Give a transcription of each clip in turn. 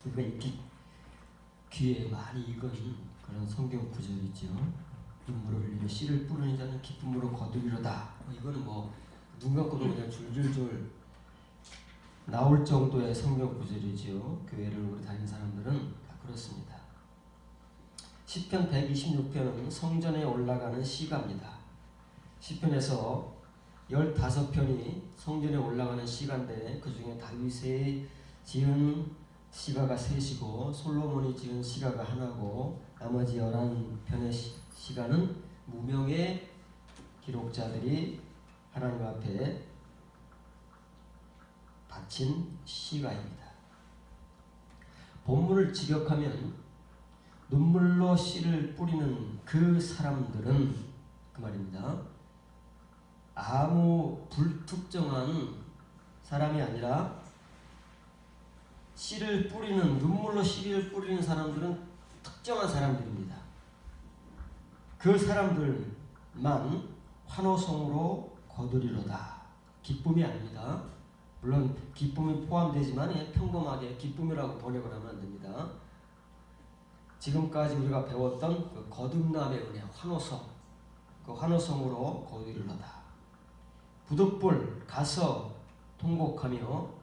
우리가 읽기 귀에 많이 읽은 그런 성경 구절이죠. 눈물을 흘리며 씨를 뿌리는 자는 기쁨으로 거두리로다. 이거는 뭐 눈 감고도 그냥 줄줄줄 나올 정도의 성경 구절이죠. 교회를 오래 다니는 사람들은 다 그렇습니다. 시편 126편은 성전에 올라가는 시가입니다. 시편에서 15편이 성전에 올라가는 시가인데 그 중에 다윗이 지은 시가가 3이고 솔로몬이 지은 시가가 하나고 나머지 11편의 시가는 무명의 기록자들이 하나님 앞에 바친 시가입니다. 본문을 직역하면 눈물로 씨를 뿌리는 그 사람들은 그 말입니다. 아무 불특정한 사람이 아니라 씨를 뿌리는 눈물로 씨를 뿌리는 사람들은 특정한 사람들입니다. 그 사람들만 환호성으로 거두리로다. 기쁨이 아닙니다. 물론 기쁨이 포함되지만 평범하게 기쁨이라고 번역을 하면 안 됩니다. 지금까지 우리가 배웠던 그 거듭남의 은혜, 환호성, 그 환호성으로 거두리로다. 부득불 가서 통곡하며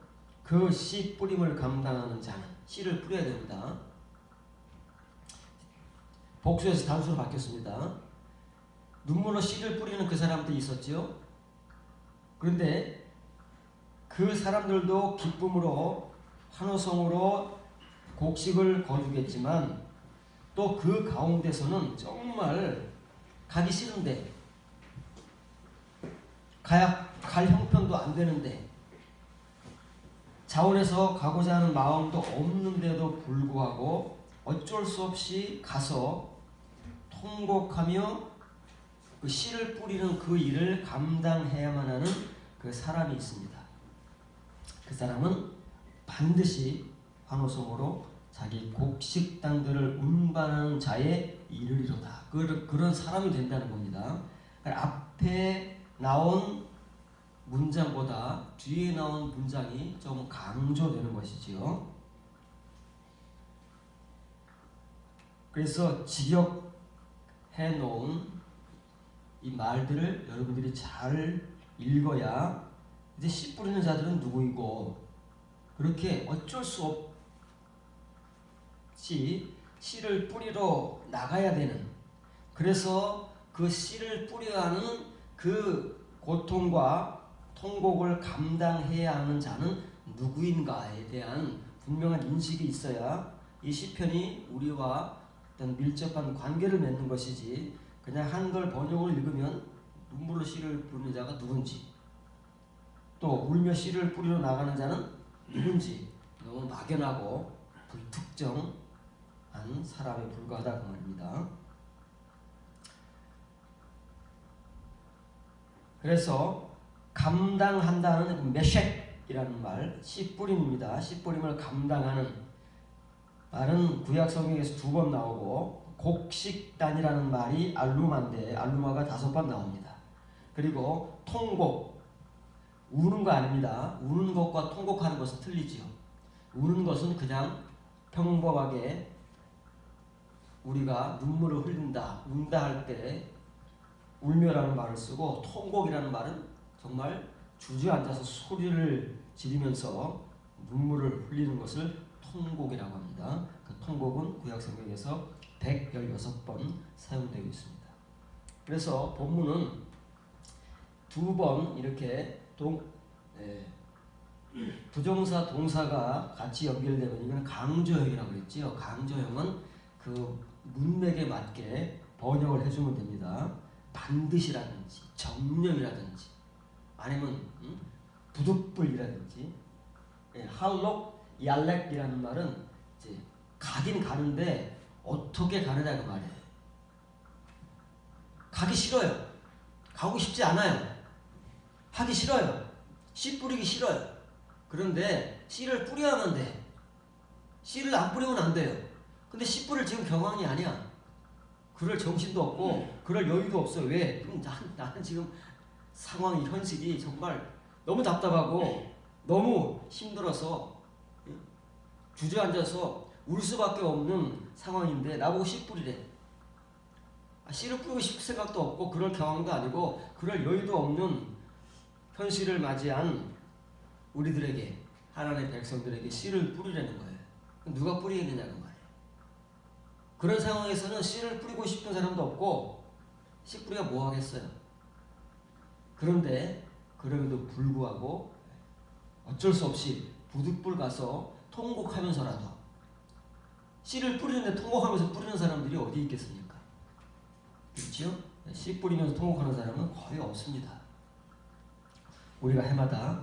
그 씨 뿌림을 감당하는 자는 씨를 뿌려야 됩니다. 복수에서 단수로 바뀌었습니다. 눈물로 씨를 뿌리는 그 사람들이 있었죠. 그런데 그 사람들도 기쁨으로 환호성으로 곡식을 거두겠지만 또 그 가운데서는 정말 가기 싫은데 갈 형편도 안 되는데 자원해서 가고자 하는 마음도 없는데도 불구하고 어쩔 수 없이 가서 통곡하며 그 씨를 뿌리는 그 일을 감당해야만 하는 그 사람이 있습니다. 그 사람은 반드시 환호성으로 자기 곡식당들을 운반하는 자의 이르리로다. 그런 사람이 된다는 겁니다. 앞에 나온 문장보다 뒤에 나온 문장이 좀 강조되는 것이지요. 그래서 직역해 놓은 이 말들을 여러분들이 잘 읽어야 이제 씨 뿌리는 자들은 누구이고 그렇게 어쩔 수 없이 씨를 뿌리러 나가야 되는, 그래서 그 씨를 뿌려야 하는 그 고통과 통곡을 감당해야 하는 자는 누구인가에 대한 분명한 인식이 있어야 이 시편이 우리와 어떤 밀접한 관계를 맺는 것이지, 그냥 한글 번역을 읽으면 눈물로 씨를 뿌리는 자가 누군지 또 울며 씨를 뿌리러 나가는 자는 누군지 너무 막연하고 불특정한 사람에 불과하다 그 말입니다. 그래서 감당한다는 메셴이라는 말, 씨 뿌림입니다. 씨 뿌림을 감당하는 말은 구약 성경에서 2번 나오고 곡식단이라는 말이 알루마인데 알루마가 5번 나옵니다. 그리고 통곡, 우는 거 아닙니다. 우는 것과 통곡하는 것은 틀리지요. 우는 것은 그냥 평범하게 우리가 눈물을 흘린다, 운다 할 때 울며라는 말을 쓰고, 통곡이라는 말은 정말 주저앉아서 소리를 지르면서 눈물을 흘리는 것을 통곡이라고 합니다. 그 통곡은 구약 성경에서 116번 사용되고 있습니다. 그래서 본문은 2번 이렇게 부정사 동사가 같이 연결되면 이건 강조형이라고 그랬지요. 강조형은 그 문맥에 맞게 번역을 해주면 됩니다. 반드시라든지 정념이라든지 아니면 부득불이라든지. 할록 얄렉이라는 말은 이제 가긴 가는데 어떻게 가느냐 그 말이에요. 가기 싫어요. 가고 싶지 않아요. 하기 싫어요. 씨 뿌리기 싫어요. 그런데 씨를 뿌려야만 돼. 씨를 안 뿌리면 안 돼요. 근데 씨 뿌릴 지금 경황이 아니야. 그럴 정신도 없고 그럴 여유도 없어. 왜? 나는 지금 상황이, 현실이 정말 너무 답답하고 너무 힘들어서 주저앉아서 울 수밖에 없는 상황인데 나보고 씨 뿌리래. 씨를 뿌리고 싶을 생각도 없고 그럴 경황도 아니고 그럴 여유도 없는 현실을 맞이한 우리들에게, 하나님의 백성들에게 씨를 뿌리라는 거예요. 누가 뿌리겠느냐고 말이에요. 그런 상황에서는 씨를 뿌리고 싶은 사람도 없고 씨 뿌리가 뭐 하겠어요. 그런데 그럼에도 불구하고 어쩔 수 없이 부득불 가서 통곡하면서라도, 씨를 뿌리는데 통곡하면서 뿌리는 사람들이 어디 있겠습니까? 그렇죠? 씨 뿌리면서 통곡하는 사람은 거의 없습니다. 우리가 해마다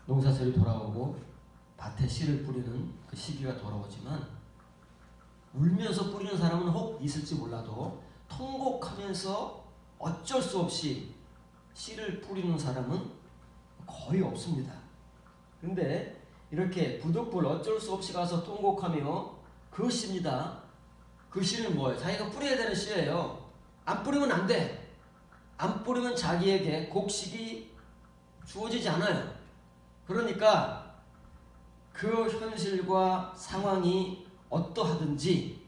농사철이 돌아오고 밭에 씨를 뿌리는 그 시기가 돌아오지만 울면서 뿌리는 사람은 혹 있을지 몰라도 통곡하면서 어쩔 수 없이 씨를 뿌리는 사람은 거의 없습니다. 근데 이렇게 부득불 어쩔 수 없이 가서 통곡하며 그 씨입니다. 그 씨는 뭐예요? 자기가 뿌려야 되는 씨예요. 안 뿌리면 안 돼. 안 뿌리면 자기에게 곡식이 주어지지 않아요. 그러니까 그 현실과 상황이 어떠하든지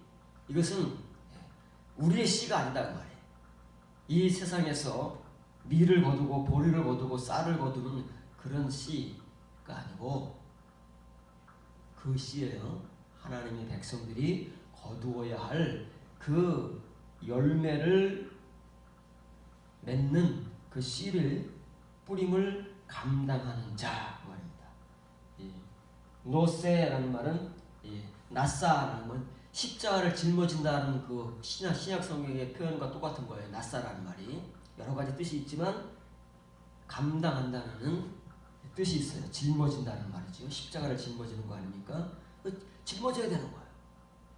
이것은 우리의 씨가 아니다 그 말이에요. 이 세상에서 밀을 거두고 보리를 거두고 쌀을 거두는 그런 씨가 아니고 그 씨예요. 하나님의 백성들이 거두어야 할 그 열매를 맺는 그 씨를 뿌림을 감당하는 자 말입니다. 노세라는 말은 나사라는 건 십자가를 짊어진다는 그 신약 성경의 표현과 똑같은 거예요. 나사라는 말이 여러 가지 뜻이 있지만 감당한다는 뜻이 있어요. 짊어진다는 말이죠. 십자가를 짊어지는 거 아닙니까? 짊어져야 되는 거예요.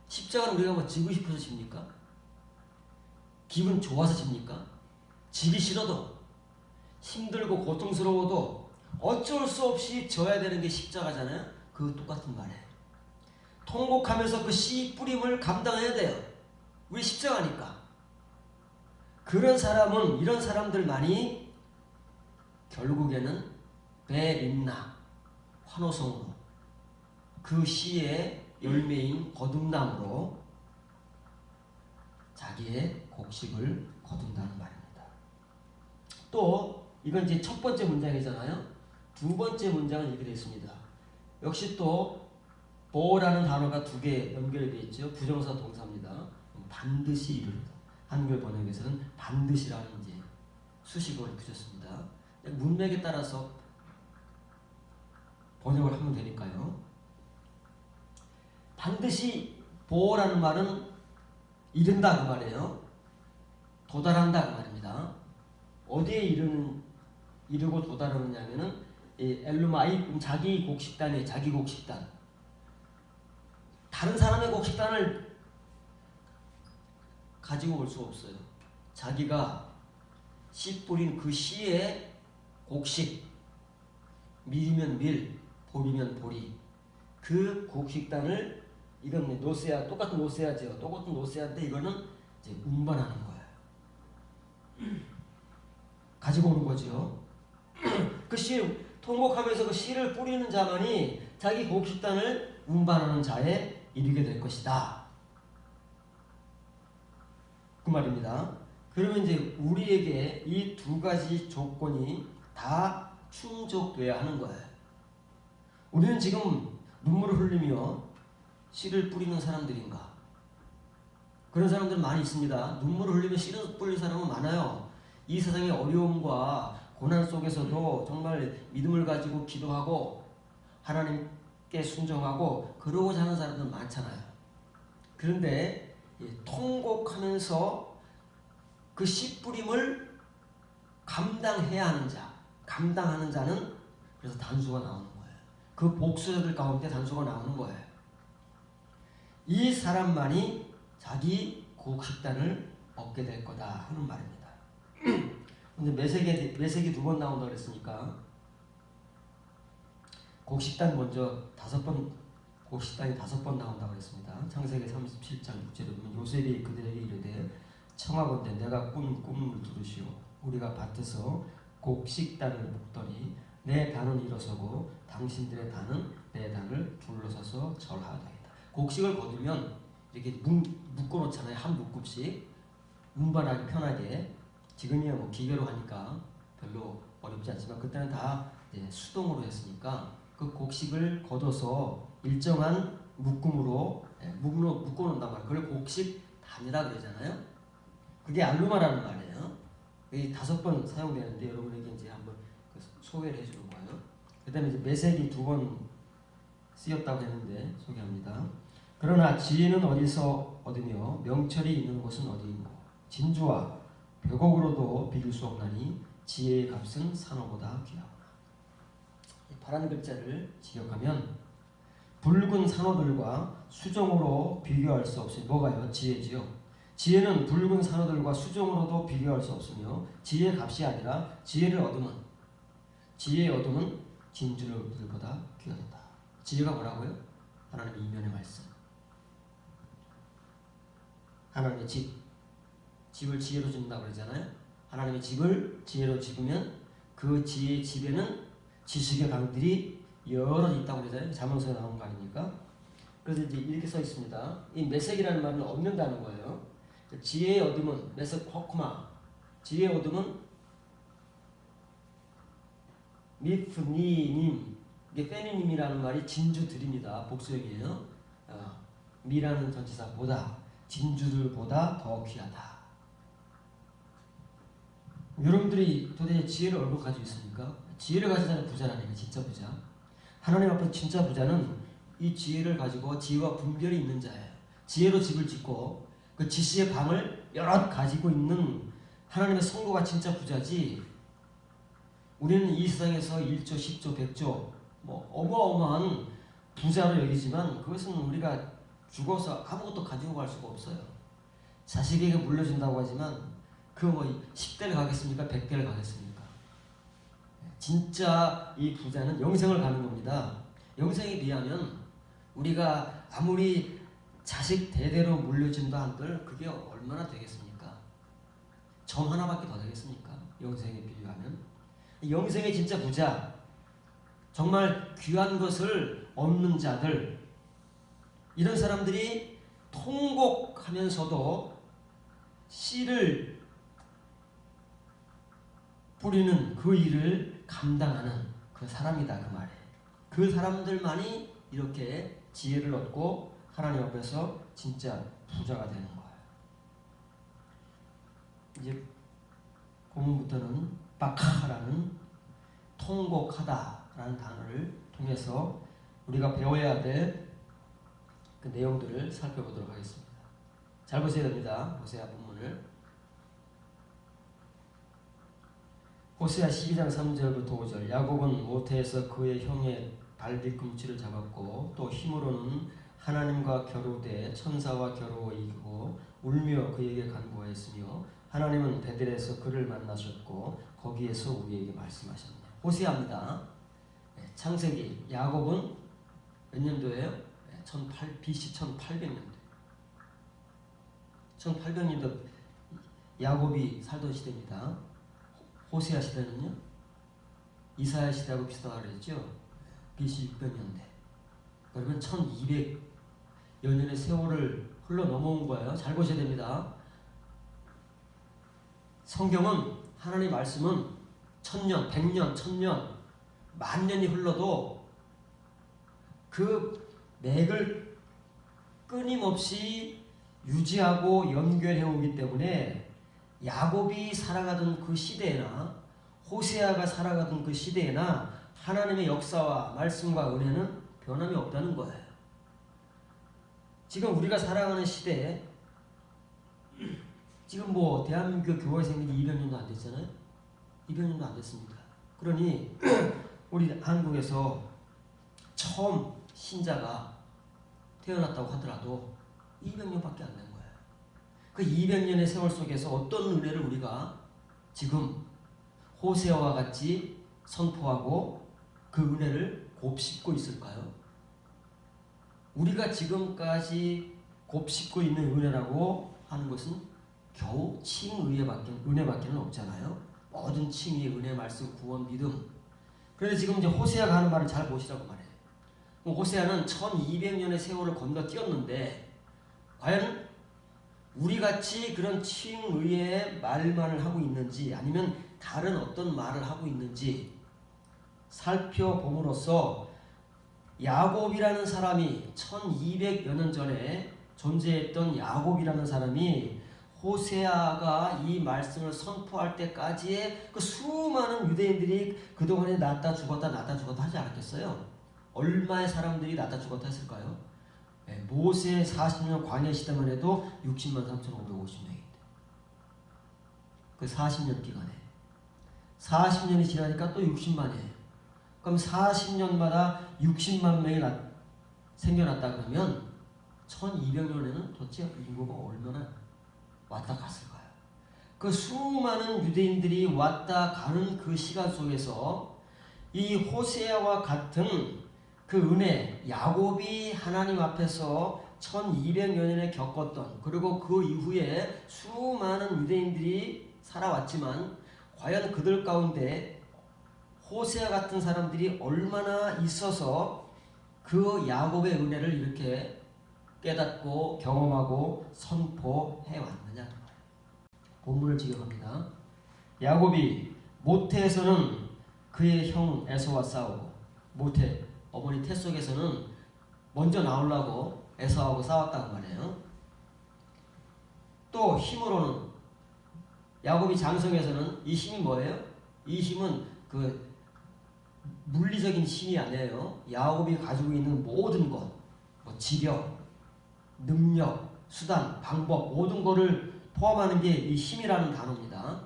십자가는 우리가 뭐 지고 싶어서 집니까? 기분 좋아서 집니까? 지기 싫어도 힘들고 고통스러워도 어쩔 수 없이 져야 되는 게 십자가잖아요. 그 똑같은 말이에요. 통곡하면서 그 씨 뿌림을 감당해야 돼요. 우리 십자가니까. 그런 사람은, 이런 사람들만이 결국에는 베림나 환호성으로 그 씨의 열매인 거듭남으로 자기의 곡식을 거둔다는 말입니다. 또 이건 이제 첫 번째 문장이잖아요. 두 번째 문장은 이렇게 되어 있습니다. 역시 또 보라는 단어가 두 개 연결되어 있죠. 부정사 동사입니다. 반드시 이루리다. 한글 번역에서는 반드시라는 이제 수식어를 붙였습니다. 문맥에 따라서 번역을 하면 되니까요. 반드시 보라는 말은 이른다 그 말이에요. 도달한다 그 말입니다. 어디에 이르고 도달하느냐면은 엘루마이, 자기 곡식단이에요. 자기 곡식단. 다른 사람의 곡식단을 가지고 올 수 없어요. 자기가 씨 뿌린 그 씨의 곡식, 밀이면 밀, 보리면 보리, 그 곡식단을, 이건 노세아, 똑같은 노세아죠. 똑같은 노세아인데 이거는 이제 운반하는 거예요. 가지고 오는 거죠. 그 씨, 통곡하면서 그 씨를 뿌리는 자만이 자기 곡식단을 운반하는 자에 이르게 될 것이다. 그 말입니다. 그러면 이제 우리에게 이 두 가지 조건이 다 충족돼야 하는 거예요. 우리는 지금 눈물을 흘리며 씨를 뿌리는 사람들인가? 그런 사람들 많이 있습니다. 눈물을 흘리며 씨를 뿌리는 사람은 많아요. 이 세상의 어려움과 고난 속에서도 정말 믿음을 가지고 기도하고 하나님께 순종하고 그러고자 하는 사람들 많잖아요. 그런데 통곡하면서 그 씨 뿌림을 감당해야 하는 자, 감당하는 자는 그래서 단수가 나오는 거예요. 그 복수자들 가운데 단수가 나오는 거예요. 이 사람만이 자기 곡식단을 얻게 될 거다 하는 말입니다. 근데 매색이 두 번 나온다 그랬으니까 곡식단 먼저 곡식단이 5번 나온다고 그랬습니다. 창세기 37장 6절에 보면 요셉이 그들에게 이르되 청하건대 내가 꾼 꿈을 들으시오. 우리가 밭에서 곡식단을 묶더니 내 단은 일어서고 당신들의 단은 내 단을 둘러서서 절하다이다. 곡식을 거두면 이렇게 묶어놓잖아요. 한 묶음씩 운반하기 편하게. 지금이야 뭐 기계로 하니까 별로 어렵지 않지만 그때는 다 수동으로 했으니까 그 곡식을 걷어서 일정한 묶음으로 묶어놓는단 말이에요. 그걸 곡식 단이라 그러잖아요. 그게 알루마라는 말이에요. 이게 5번 사용되는데 여러분에게 이제 한번 소개를 해주는 거예요. 그 다음에 이제 매색이 2번 쓰였다고 했는데 소개합니다. 그러나 지혜는 어디서 얻으며 명철이 있는 곳은 어디인고 진주와 벽옥으로도 비길 수 없나니 지혜의 값은 산호보다 귀하구나. 파란 글자를 직역하면 붉은 산호들과 수정으로 비교할 수 없으니 뭐가요? 지혜지요. 지혜는 붉은 산호들과 수정으로도 비교할 수 없으며 지혜의 값이 아니라 지혜의 얻음은 진주들보다 귀하다. 지혜가 뭐라고요? 하나님의 이면의 말씀. 하나님의 집을 지혜로 짓는다고 그러잖아요. 하나님의 집을 지혜로 지으면 그 지혜의 집에는 지식의 강들이 여러 있다고 그러잖아요. 잠언서에 나온 거 아닙니까? 그래서 이제 이렇게 써 있습니다. 이 메색이라는 말은 얻는다는 거예요. 지혜의 얻음은 메색 코크마. 지혜의 얻음은 미프니님. 이게 페니님이라는 말이 진주들입니다. 복수형이에요. 미라는 전치사 보다 진주들보다 더 귀하다. 여러분들이 도대체 지혜를 얼마나 가지고 있습니까? 지혜를 가진 자는 부자라는 진짜 부자. 하나님 앞에 진짜 부자는 이 지혜를 가지고 지혜와 분별이 있는 자예요. 지혜로 집을 짓고 그 지식의 방을 여럿 가지고 있는 하나님의 성도가 진짜 부자지. 우리는 이 세상에서 1조, 10조, 100조 뭐 어마어마한 부자로 여기지만 그것은 우리가 죽어서 아무것도 가지고 갈 수가 없어요. 자식에게 물려준다고 하지만 그 뭐 10대를 가겠습니까? 100대를 가겠습니까? 진짜 이 부자는 영생을 가는 겁니다. 영생에 비하면 우리가 아무리 자식 대대로 물려준다 한들 그게 얼마나 되겠습니까? 점 하나밖에 더 되겠습니까? 영생에 비유하면. 영생의 진짜 부자, 정말 귀한 것을 얻는 자들, 이런 사람들이 통곡하면서도 씨를 뿌리는 그 일을 감당하는 그 사람이다 그 말이에요. 그 사람들만이 이렇게 지혜를 얻고 하나님 앞에서 진짜 부자가 되는 거예요. 이제 본문부터는 바카라는 통곡하다라는 단어를 통해서 우리가 배워야 될 그 내용들을 살펴보도록 하겠습니다. 잘 보셔야 됩니다. 호세아 본문을. 호세아 12장 3절부터 5절. 야곱은 모태에서 그의 형의 발뒤꿈치를 잡았고 또 힘으로는 하나님과 겨루되 천사와 겨루어 이기고 울며 그에게 간구하였으며 하나님은 베델에서 그를 만나셨고 거기에서 우리에게 말씀하셨네. 호세아입니다. 창세기. 야곱은 몇 년도예요? BC 1800년도. 1800년도 야곱이 살던 시대입니다. 호세아 시대는요, 이사야 시대하고 비슷하다고 그랬죠. BC 600년대. 그러면 1200여 년의 세월을 흘러 넘어온 거예요. 잘 보셔야 됩니다. 성경은, 하나님의 말씀은 1000년, 100년, 1000년, 10,000년이 흘러도 그 맥을 끊임없이 유지하고 연결해 오기 때문에 야곱이 살아가던 그 시대에나 호세아가 살아가던 그 시대에나 하나님의 역사와 말씀과 은혜는 변함이 없다는 거예요. 지금 우리가 살아가는 시대에 지금 뭐 대한민국 교회 생긴 지 200년도 안 됐잖아요. 200년도 안 됐습니다. 그러니 우리 한국에서 처음 신자가 태어났다고 하더라도 200년밖에 안 된 거예요. 그 200년의 세월 속에서 어떤 은혜를 우리가 지금 호세아와 같이 선포하고 그 은혜를 곱씹고 있을까요? 우리가 지금까지 곱씹고 있는 은혜라고 하는 것은 겨우 은혜밖에는 없잖아요. 모든 칭의, 은혜, 말씀, 구원, 믿음. 그런데 지금 이제 호세아가 하는 말을 잘 보시라고 말해요. 호세아는 1200년의 세월을 건너뛰었는데 과연 우리같이 그런 칭의의 말만을 하고 있는지 아니면 다른 어떤 말을 하고 있는지 살펴봄으로써 야곱이라는 사람이 1200여 년 전에 존재했던 야곱이라는 사람이 호세아가 이 말씀을 선포할 때까지의 그 수많은 유대인들이 그동안에 났다 죽었다 하지 않았겠어요? 얼마의 사람들이 났다 죽었다 했을까요? 모세 40년 광야 시대만 해도 60만 3,550명인데 그 40년 기간에 40년이 지나니까 또 60만이에요. 그럼 40년마다 60만 명이 생겨났다 그러면 1200년에는 도대체 인구가 얼마나 왔다 갔을까요? 그 수많은 유대인들이 왔다 가는 그 시간 속에서 이 호세아와 같은 그 은혜, 야곱이 하나님 앞에서 1200여 년에 겪었던 그리고 그 이후에 수많은 유대인들이 살아왔지만 과연 그들 가운데 호세아 같은 사람들이 얼마나 있어서 그 야곱의 은혜를 이렇게 깨닫고 경험하고 선포해 왔느냐. 본문을 지켜갑니다. 야곱이 모태에서는 그의 형 에서와 싸우고 모태 어머니 태 속에서는 먼저 나오려고 에서하고 싸웠다고 말해요. 또 힘으로는 야곱이 장성에서는 이 힘이 뭐예요? 이 힘은 그 물리적인 힘이 아니에요. 야곱이 가지고 있는 모든 것, 뭐 지력, 능력, 수단, 방법 모든 것을 포함하는 게 이 힘이라는 단어입니다.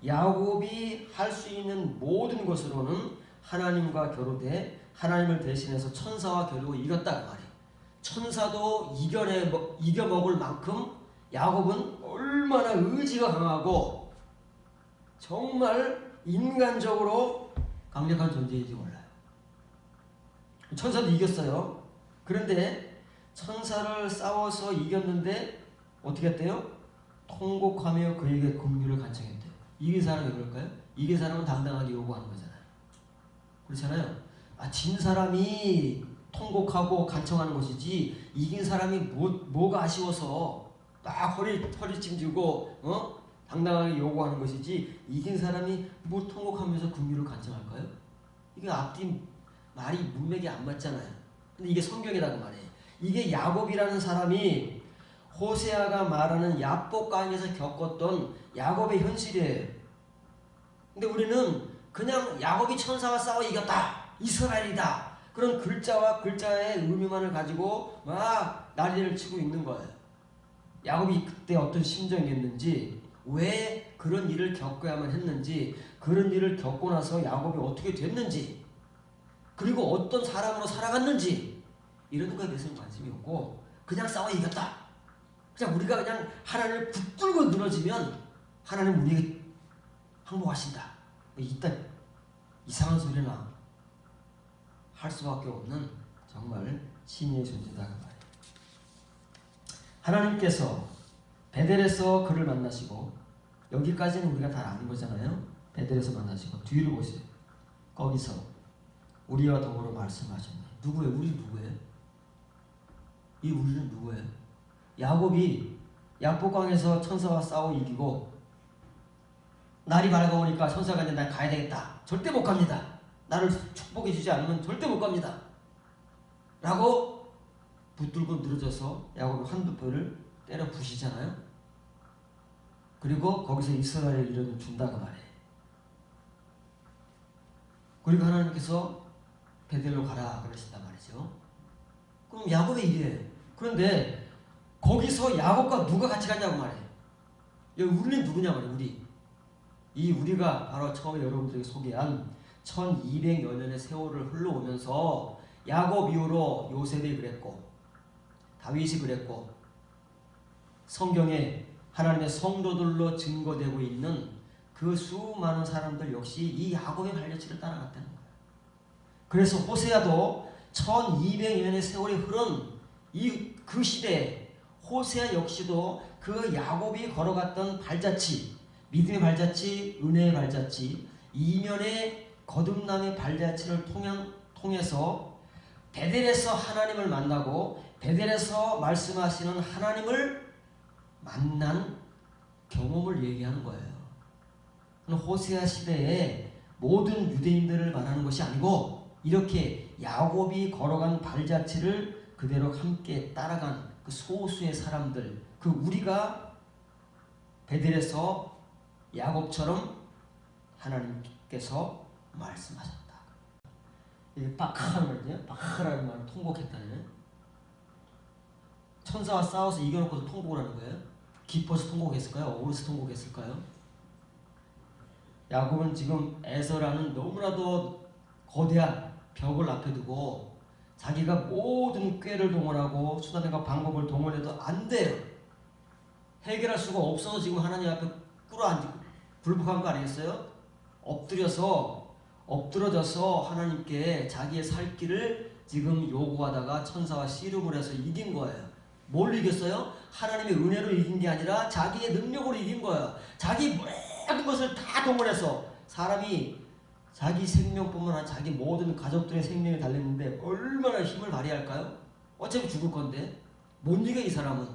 야곱이 할 수 있는 모든 것으로는 하나님과 겨루되 하나님을 대신해서 천사와 겨루고 이겼다고 말이에요. 천사도 이겨먹을 만큼 야곱은 얼마나 의지가 강하고 정말 인간적으로 강력한 존재인지 몰라요. 천사도 이겼어요. 그런데 천사를 싸워서 이겼는데 어떻게 했대요? 통곡하며 그에게 긍휼을 간청했대요. 이긴 사람이 그럴까요? 이긴 사람은 당당하게 요구하는 거잖아요. 그렇잖아요. 진 사람이 통곡하고 간청하는 것이지 이긴 사람이 뭐가 아쉬워서 딱 허리 찡쥐고 당당하게 요구하는 것이지 이긴 사람이 뭐 통곡하면서 긍휼을 간청할까요? 이게 앞뒤 말이 문맥이 안 맞잖아요. 근데 이게 성경이라고 말해요. 이게 야곱이라는 사람이 호세아가 말하는 야복강에서 겪었던 야곱의 현실이에요. 근데 우리는 그냥 야곱이 천사와 싸워 이겼다. 이스라엘이다. 그런 글자와 글자의 의미만을 가지고 막 난리를 치고 있는 거예요. 야곱이 그때 어떤 심정이었는지 왜 그런 일을 겪어야만 했는지 그런 일을 겪고 나서 야곱이 어떻게 됐는지 그리고 어떤 사람으로 살아갔는지 이런 거에 대해서는 관심이 없고 그냥 싸워 이겼다. 그냥 우리가 그냥 하나님을 붙들고 늘어지면 하나님 우리에게 항복하신다. 이딴 이상한 소리나 할 수밖에 없는 정말 신의 존재다 그 말이에요. 하나님께서 베델에서 그를 만나시고 여기까지는 우리가 다 아는 거잖아요. 베델에서 만나시고 뒤를 보세요. 거기서 우리와 더불어 말씀하셨네. 누구예요? 우리 누구예요? 이 우리는 누구예요? 야곱이 야복강에서 천사와 싸워 이기고 날이 밝아오니까 천사가 이제 날 가야 되겠다. 절대 못 갑니다. 나를 축복해 주지 않으면 절대 못 갑니다. 라고 붙들고 늘어져서 야곱이 한두 번을 때려 부시잖아요. 그리고 거기서 이스라엘을 이름을 준다고 말해. 그리고 하나님께서 베델로 가라 그러신단 말이죠. 그럼 야곱의 일이에요. 그런데 거기서 야곱과 누가 같이 갔냐고 말해. 여기 우리는 누구냐 말이에요. 우리가 바로 처음에 여러분들에게 소개한 1200여 년의 세월을 흘러오면서 야곱 이후로 요셉이 그랬고 다윗이 그랬고 성경에 하나님의 성도들로 증거되고 있는 그 수많은 사람들 역시 이 야곱의 발자취를 따라갔다는 거예요. 그래서 호세아도 1200년의 세월이 흐른 그 시대에 호세아 역시도 그 야곱이 걸어갔던 발자취, 믿음의 발자취, 은혜의 발자취, 이면의 거듭남의 발자취를 통해서 베델에서 하나님을 만나고 베델에서 말씀하시는 하나님을 만난 경험을 얘기하는 거예요. 호세아 시대에 모든 유대인들을 말하는 것이 아니고 이렇게 야곱이 걸어간 발자취를 그대로 함께 따라간 그 소수의 사람들, 그 우리가 베델에서 야곱처럼 하나님께서 말씀하셨다. 이게 박하는 말이죠. 박하라는 말을 통곡했다네. 천사와 싸워서 이겨놓고서 통곡을 하는 거예요. 기뻐서 통곡했을까요? 억울해서 통곡했을까요? 야곱은 지금 에서라는 너무나도 거대한 벽을 앞에 두고 자기가 모든 꾀를 동원하고 수단과 방법을 동원해도 안 돼요. 해결할 수가 없어서 지금 하나님 앞에 꿇어앉고 불복한 거 아니겠어요? 엎드려져서 하나님께 자기의 살 길을 지금 요구하다가 천사와 씨름을 해서 이긴 거예요. 뭘 이겼어요? 하나님의 은혜로 이긴 게 아니라 자기의 능력으로 이긴 거예요. 자기 모든 것을 다 동원해서 사람이 자기 생명뿐만 아니라 자기 모든 가족들의 생명이 달렸는데 얼마나 힘을 발휘할까요? 어차피 죽을 건데 못 이겨. 이 사람은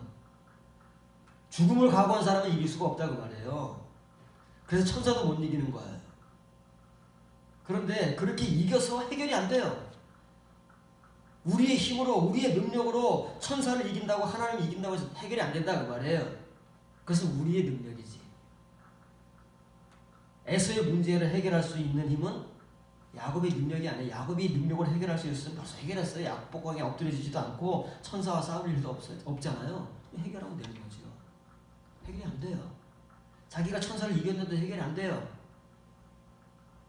죽음을 각오한 사람은 이길 수가 없다고 말해요. 그래서 천사도 못 이기는 거예요. 그런데 그렇게 이겨서 해결이 안 돼요. 우리의 힘으로 우리의 능력으로 천사를 이긴다고 하나님을 이긴다고 해서 해결이 안 된다고 말해요. 그것은 우리의 능력이지. 에서의 문제를 해결할 수 있는 힘은 야곱의 능력이 아니에요. 야곱이 능력을 해결할 수 있었으면 벌써 해결했어요. 약복강에 엎드려지지도 않고 천사와 싸울 일도 없잖아요. 해결하면 되는 거죠. 해결이 안 돼요. 자기가 천사를 이겼는데 해결이 안 돼요.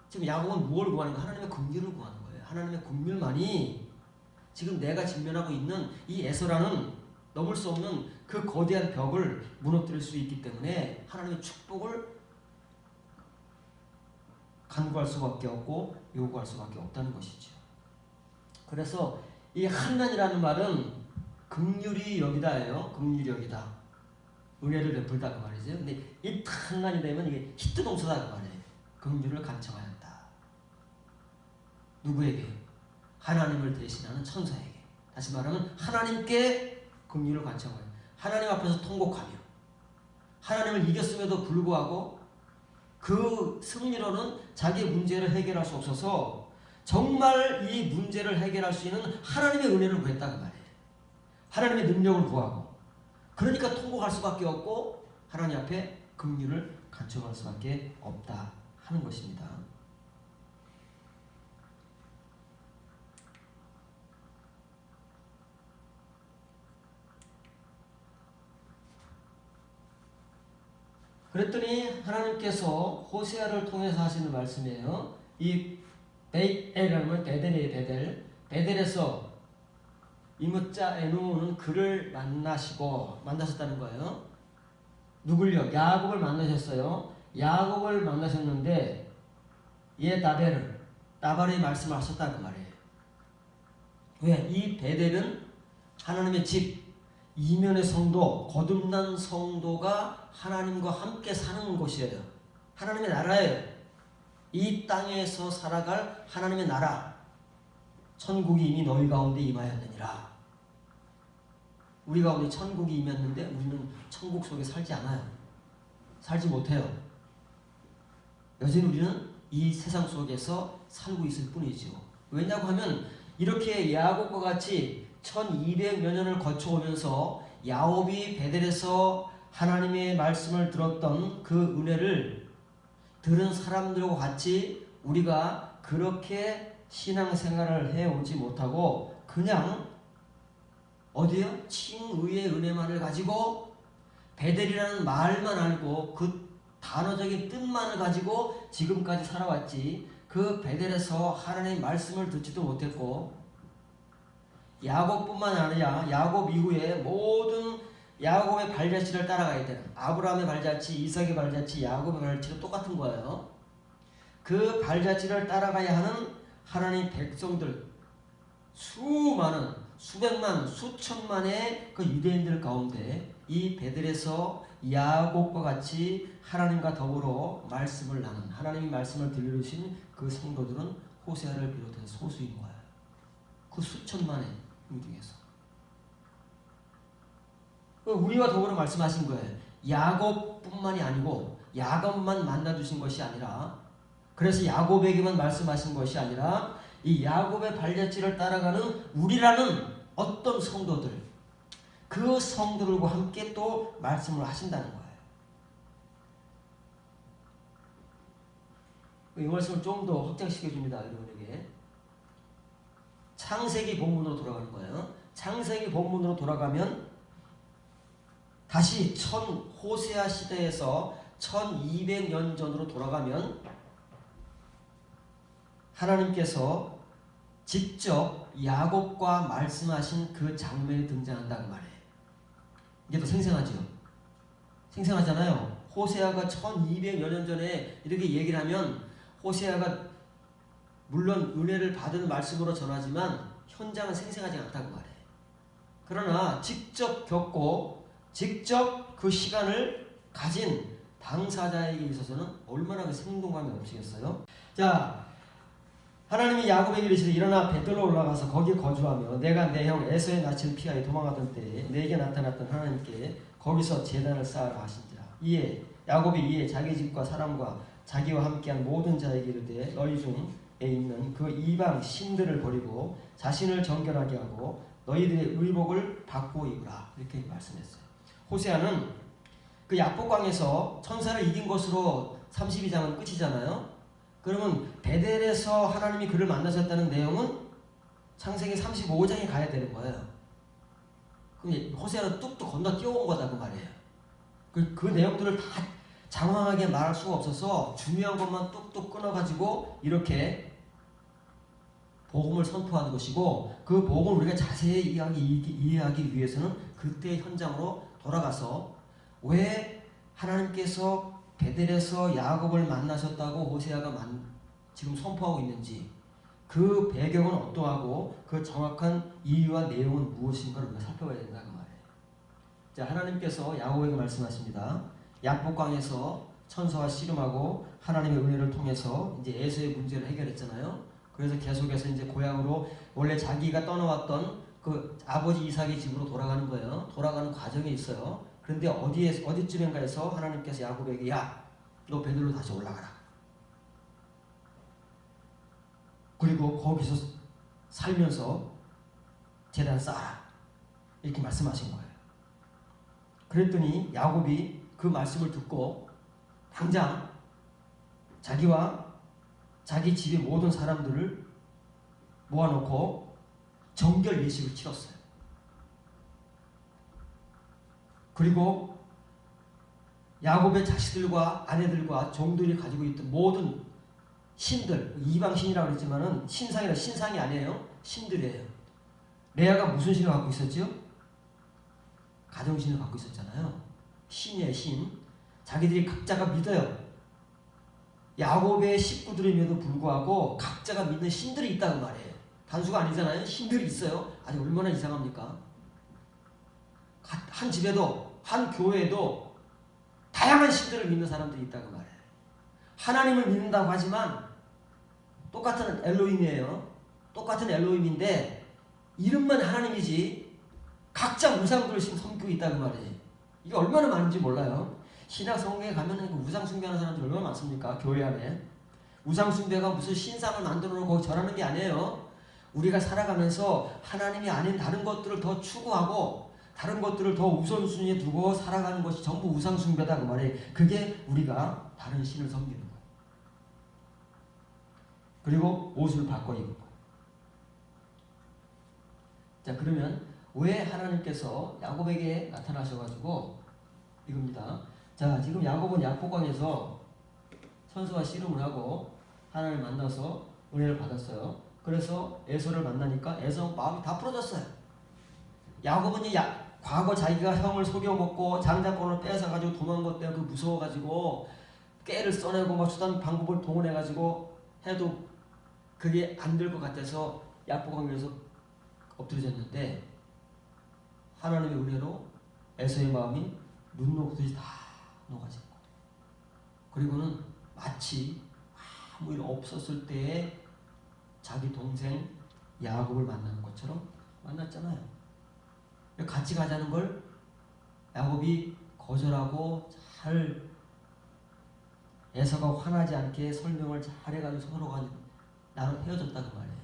지금 야곱은 무엇을 구하는 거예요? 하나님의 긍휼을 구하는 거예요. 하나님의 긍휼만이 지금 내가 직면하고 있는 이 에서라는 넘을 수 없는 그 거대한 벽을 무너뜨릴 수 있기 때문에 하나님의 축복을 간구할 수밖에 없고 요구할 수밖에 없다는 것이죠. 그래서 이 한난이라는 말은 긍휼이 여기다예요. 긍휼이 여기다. 은혜를 베풀다 그 말이죠. 근데 이 한난이 되면 이게 히트 동사다 그 말이에요. 긍휼을 간청하였다. 누구에게? 하나님을 대신하는 천사에게. 다시 말하면 하나님께 긍휼을 간청하여 하나님 앞에서 통곡하며 하나님을 이겼음에도 불구하고 그 승리로는 자기의 문제를 해결할 수 없어서 정말 이 문제를 해결할 수 있는 하나님의 은혜를 구했다 그 말이에요. 하나님의 능력을 구하고 그러니까 통곡할 수밖에 없고 하나님 앞에 긍휼을 간청할 수밖에 없다 하는 것입니다. 그랬더니 하나님께서 호세아를 통해서 하시는 말씀이에요. 이 베이엘이라는 건 베델이에요. 베델. 베델에서 이무자 에누는 그를 만나셨다는 거예요. 누굴요? 야곱을 만나셨어요. 야곱을 만나셨는데 얘 다발의 말씀을 하셨다는 말이에요. 왜? 이 베델은 하나님의 집, 이면의 성도, 거듭난 성도가 하나님과 함께 사는 곳이에요. 하나님의 나라예요. 이 땅에서 살아갈 하나님의 나라. 천국이 이미 너희 가운데 임하였느니라. 우리 가운데 천국이 임했는데 우리는 천국 속에 살지 않아요. 살지 못해요. 여전히 우리는 이 세상 속에서 살고 있을 뿐이죠. 왜냐고 하면 이렇게 야곱과 같이 1200여 년을 거쳐오면서 야곱이 베델에서 하나님의 말씀을 들었던 그 은혜를 들은 사람들과 같이 우리가 그렇게 신앙생활을 해오지 못하고 그냥 어디요? 칭의의 은혜만을 가지고 베델이라는 말만 알고 그 단어적인 뜻만을 가지고 지금까지 살아왔지 그 베델에서 하나님의 말씀을 듣지도 못했고 야곱뿐만 아니라 야곱 이후에 모든 야곱의 발자취를 따라가야 되는 아브라함의 발자취, 이삭의 발자취, 야곱의 발자취도 똑같은 거예요. 그 발자취를 따라가야 하는 하나님 백성들 수많은 수백만 수천만의 그 유대인들 가운데 이 베델에서 야곱과 같이 하나님과 더불어 말씀을 나눈 하나님의 말씀을 들려주신 그 성도들은 호세아를 비롯해서 소수인 거예요. 그 수천만의 영 중에서. 우리와 더불어 말씀하신 거예요. 야곱뿐만이 아니고 야곱만 만나주신 것이 아니라, 그래서 야곱에게만 말씀하신 것이 아니라 이 야곱의 발자취를 따라가는 우리라는 어떤 성도들, 그 성도들과 함께 또 말씀을 하신다는 거예요. 이 말씀을 좀 더 확장시켜 줍니다. 여러분에게. 창세기 본문으로 돌아가는 거예요. 창세기 본문으로 돌아가면 다시 호세아 시대에서 1200년 전으로 돌아가면 하나님께서 직접 야곱과 말씀하신 그 장면이 등장한다고 말해요. 이게 더 생생하죠? 생생하잖아요. 호세아가 1200여 년 전에 이렇게 얘기를 하면 호세아가 물론 은혜를 받은 말씀으로 전하지만 현장은 생생하지 않다고 말해요. 그러나 직접 겪고 직접 그 시간을 가진 당사자에게 있어서는 얼마나 그 생동감이 넘치겠어요. 자, 하나님이 야곱에게 이르시되 일어나 베들로 올라가서 거기에 거주하며 내가 내 형 에서의 낯을 피하여 도망하던 때에 내게 나타났던 하나님께 거기서 제단을 쌓으라 하신지라. 야곱이 자기 집과 사람과 자기와 함께한 모든 자에게 이르되 너희 중에 있는 그 이방 신들을 버리고 자신을 정결하게 하고 너희들의 의복을 바꾸어 입으라. 이렇게 말씀했어요. 호세아는 그 야복강에서 천사를 이긴 것으로 32장은 끝이잖아요. 그러면 베델에서 하나님이 그를 만나셨다는 내용은 창세기 35장에 가야 되는 거예요. 그럼 호세아는 뚝뚝 건너 뛰어온 거다 그 말이에요. 그 내용들을 다 장황하게 말할 수가 없어서 중요한 것만 뚝뚝 끊어가지고 이렇게 복음을 선포하는 것이고, 그 복음을 우리가 자세히 이해하기 위해서는 그때 현장으로 돌아가서 왜 하나님께서 베델에서 야곱을 만나셨다고 호세아가 지금 선포하고 있는지, 그 배경은 어떠하고 그 정확한 이유와 내용은 무엇인가를 우리가 살펴봐야 된다는 말이에요. 자, 하나님께서 야곱에게 말씀하십니다. 야복강에서 천사와 씨름하고 하나님의 은혜를 통해서 이제 에서의 문제를 해결했잖아요. 그래서 계속해서 이제 고향으로 원래 자기가 떠나왔던 그 아버지 이삭의 집으로 돌아가는 거예요. 돌아가는 과정이 있어요. 그런데 어디쯤인가에서 하나님께서 야곱에게 너 베들로 다시 올라가라. 그리고 거기서 살면서 제단 쌓아라. 이렇게 말씀하신 거예요. 그랬더니 야곱이 그 말씀을 듣고 당장 자기와 자기 집의 모든 사람들을 모아놓고 정결 예식을 치렀어요. 그리고 야곱의 자식들과 아내들과 종들이 가지고 있던 모든 신들, 이방신이라고 그랬지만은 신상이 아니에요. 신들이에요. 레아가 무슨 신을 갖고 있었죠? 가정신을 갖고 있었잖아요. 신이에요, 신. 자기들이 각자가 믿어요. 야곱의 식구들임에도 불구하고 각자가 믿는 신들이 있다는 말이에요. 단수가 아니잖아요. 신들이 있어요. 아니 얼마나 이상합니까? 한 집에도 한 교회에도 다양한 신들을 믿는 사람들이 있다는 말이에요. 하나님을 믿는다고 하지만 똑같은 엘로힘이에요. 똑같은 엘로힘인데 이름만 하나님이지 각자 우상들을 섬기고 있다는 말이에요. 이게 얼마나 많은지 몰라요. 신약 성경에 가면 우상 숭배하는 사람들 얼마나 많습니까? 교회 안에. 우상 숭배가 무슨 신상을 만들어 놓고 거기 절하는 게 아니에요. 우리가 살아가면서 하나님이 아닌 다른 것들을 더 추구하고 다른 것들을 더 우선순위에 두고 살아가는 것이 전부 우상 숭배다 그 말이에요. 그게 우리가 다른 신을 섬기는 거예요. 그리고 옷을 바꿔 입고. 자, 그러면 왜 하나님께서 야곱에게 나타나셔가지고 이겁니다. 자, 지금 야곱은 야복강에서 천사와 씨름을 하고 하나님을 만나서 은혜를 받았어요. 그래서 에서를 만나니까 에서 마음이 다 풀어졌어요. 야곱은 과거 자기가 형을 속여먹고 장자권을 뺏어가지고 도망간 때문에 무서워가지고 깨를 써내고 막 수단 방법을 동원해가지고 해도 그게 안 될 것 같아서 야복강에서 엎드려졌는데 하나님의 은혜로 에서의 마음이 눈 녹듯이 다 녹아졌고, 그리고는 마치 아무 일 없었을 때에 자기 동생 야곱을 만나는 것처럼 만났잖아요. 같이 가자는 걸 야곱이 거절하고 잘 에서가 화나지 않게 설명을 잘 해가지고 서로가 나로 헤어졌다 그 말이에요.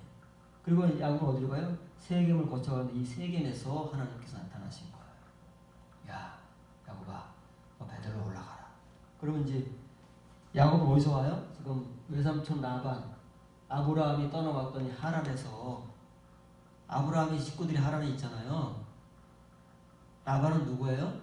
그리고 야곱은 어디로 가요? 세겜을 거쳐가는데 이 세겜에서 하나님께서 나타나신 거예요. 야, 야곱아, 너 베들로 올라가라. 그러면 이제 야곱은 어디서 와요? 지금 외삼촌 라반, 아브라함이 떠나왔더니 하란에서, 아브라함의 식구들이 하란에 있잖아요. 라반은 누구예요?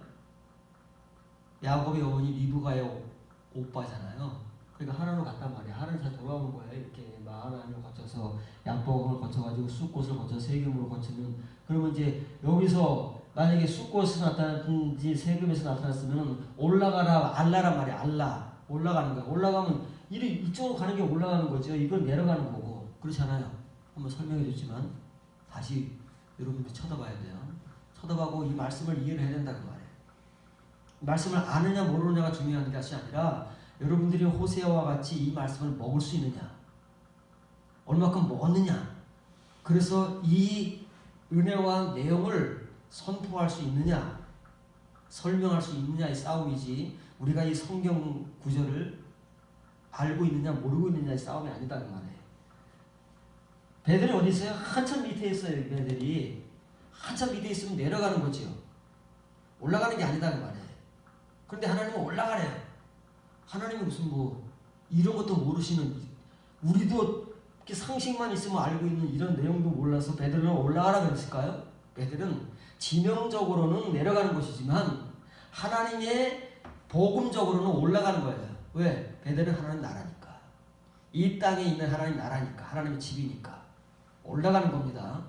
야곱의 어머니 리브가의 오빠잖아요. 그러니까 하란으로 갔단 말이야. 하란에서 돌아오는 거예요. 이렇게 마하나임을 거쳐서 양복을 거쳐가지고 숫곳을 거쳐 세겜으로 거치면, 그러면 이제 여기서 만약에 숫곳에서 나타났든지 세겜에서 나타났으면 올라가라 알라란 말이야. 알라 올라가는 거야. 올라가면 이쪽으로 가는 게 올라가는 거죠. 이건 내려가는 거고. 그렇잖아요. 한번 설명해 줬지만 다시 여러분들 쳐다봐야 돼요. 쳐다보고 이 말씀을 이해를 해야 된다 그 말이에요. 말씀을 아느냐 모르느냐가 중요한 것이 아니라 여러분들이 호세아와 같이 이 말씀을 먹을 수 있느냐, 얼마큼 먹었느냐, 그래서 이 은혜와 내용을 선포할 수 있느냐, 설명할 수 있느냐의 싸움이지, 우리가 이 성경 구절을 알고 있느냐 모르고 있느냐의 싸움이 아니다 그 말이에요. 배들이 어디 있어요? 한참 밑에 있어요. 배들이 한참 밑에 있으면 내려가는 거죠. 올라가는 게 아니다 그 말이에요. 그런데 하나님은 올라가래요. 하나님이 무슨 뭐 이런 것도 모르시는, 우리도 이렇게 상식만 있으면 알고 있는 이런 내용도 몰라서 베들은 올라가라 그랬을까요? 베들은 지명적으로는 내려가는 것이지만 하나님의 복음적으로는 올라가는 거예요. 왜? 베들은 하나님 나라니까. 이 땅에 있는 하나님 나라니까. 하나님의 집이니까. 올라가는 겁니다.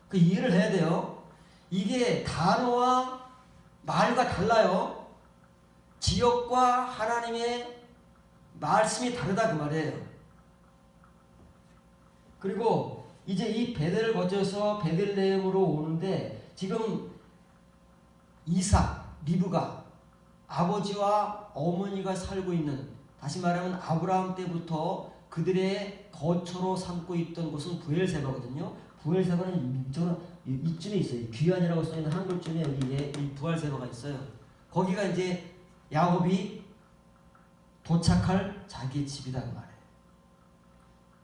그 이해를 해야 돼요. 이게 단어와 말과 달라요. 지역과 하나님의 말씀이 다르다 그 말이에요. 그리고 이제 이 베델을 거쳐서 베들레헴으로 오는데 지금 이삭, 리브가 아버지와 어머니가 살고 있는, 다시 말하면 아브라함 때부터 그들의 거처로 삼고 있던 곳은 부엘세바거든요. 부엘세바는 이쯤에 있어요. 귀환이라고 써있는 한글쯤에 여기에 이 부엘세바가 있어요. 거기가 이제 야곱이 도착할 자기의 집이다 그 말이에요.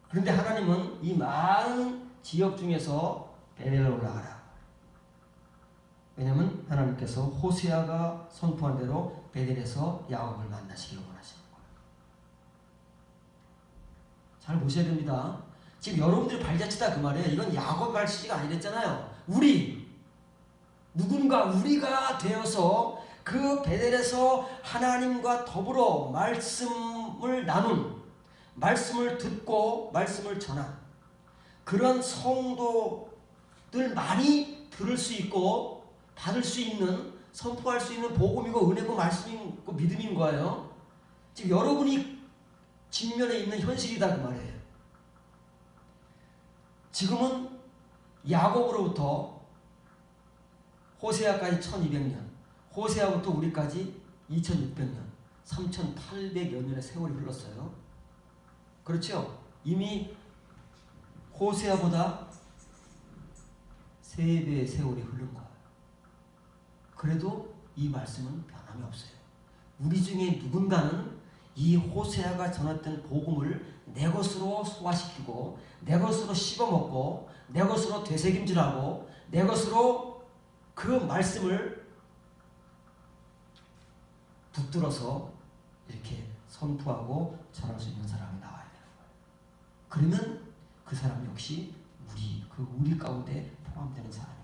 그런데 하나님은 이 많은 지역 중에서 베델로 올라가라. 왜냐하면 하나님께서 호세아가 선포한 대로 베델에서 야곱을 만나시기를 원하시는 거예요. 잘 보셔야 됩니다. 지금 여러분들이 발자취다 그 말이에요. 이건 야곱 발자취가 아니랬잖아요. 누군가 우리가 되어서 그 베델에서 하나님과 더불어 말씀을 나눈, 말씀을 듣고 말씀을 전한 그런 성도들만이 들을 수 있고 받을 수 있는, 선포할 수 있는 복음이고 은혜고 말씀이고 믿음인 거예요. 지금 여러분이 직면에 있는 현실이다 그 말이에요. 지금은 야곱으로부터 호세아까지 1200년, 호세아부터 우리까지 2600년, 3800여 년의 세월이 흘렀어요. 그렇죠? 이미 호세아보다 3배의 세월이 흐른 거예요. 그래도 이 말씀은 변함이 없어요. 우리 중에 누군가는 이 호세아가 전했던 복음을 내 것으로 소화시키고 내 것으로 씹어먹고 내 것으로 되새김질하고 내 것으로 그 말씀을 붙들어서 이렇게 선포하고 전할 수 있는 사람이 나와야 되는 거예요. 그러면 그 사람 역시 우리 가운데 포함되는 사람이고,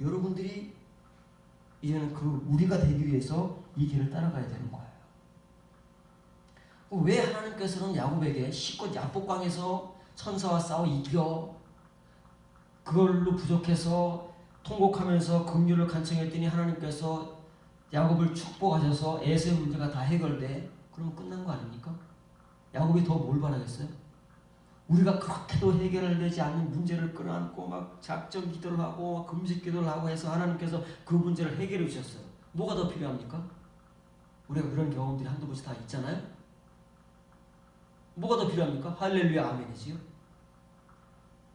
여러분들이 이제는 그 우리가 되기 위해서 이 길을 따라가야 되는 거예요. 왜 하나님께서는 야곱에게 실컷 야복강에서 천사와 싸워 이겨 그걸로 부족해서 통곡하면서 긍휼을 간청했더니 하나님께서 야곱을 축복하셔서 에서의 문제가 다 해결돼? 그러면 끝난 거 아닙니까? 야곱이 더 뭘 바라겠어요? 우리가 그렇게도 해결을 되지 않는 문제를 끌어안고 막 작정 기도를 하고 금식 기도를 하고 해서 하나님께서 그 문제를 해결해 주셨어요. 뭐가 더 필요합니까? 우리가 그런 경험들이 한두 번씩 다 있잖아요. 뭐가 더 필요합니까? 할렐루야 아멘이지요.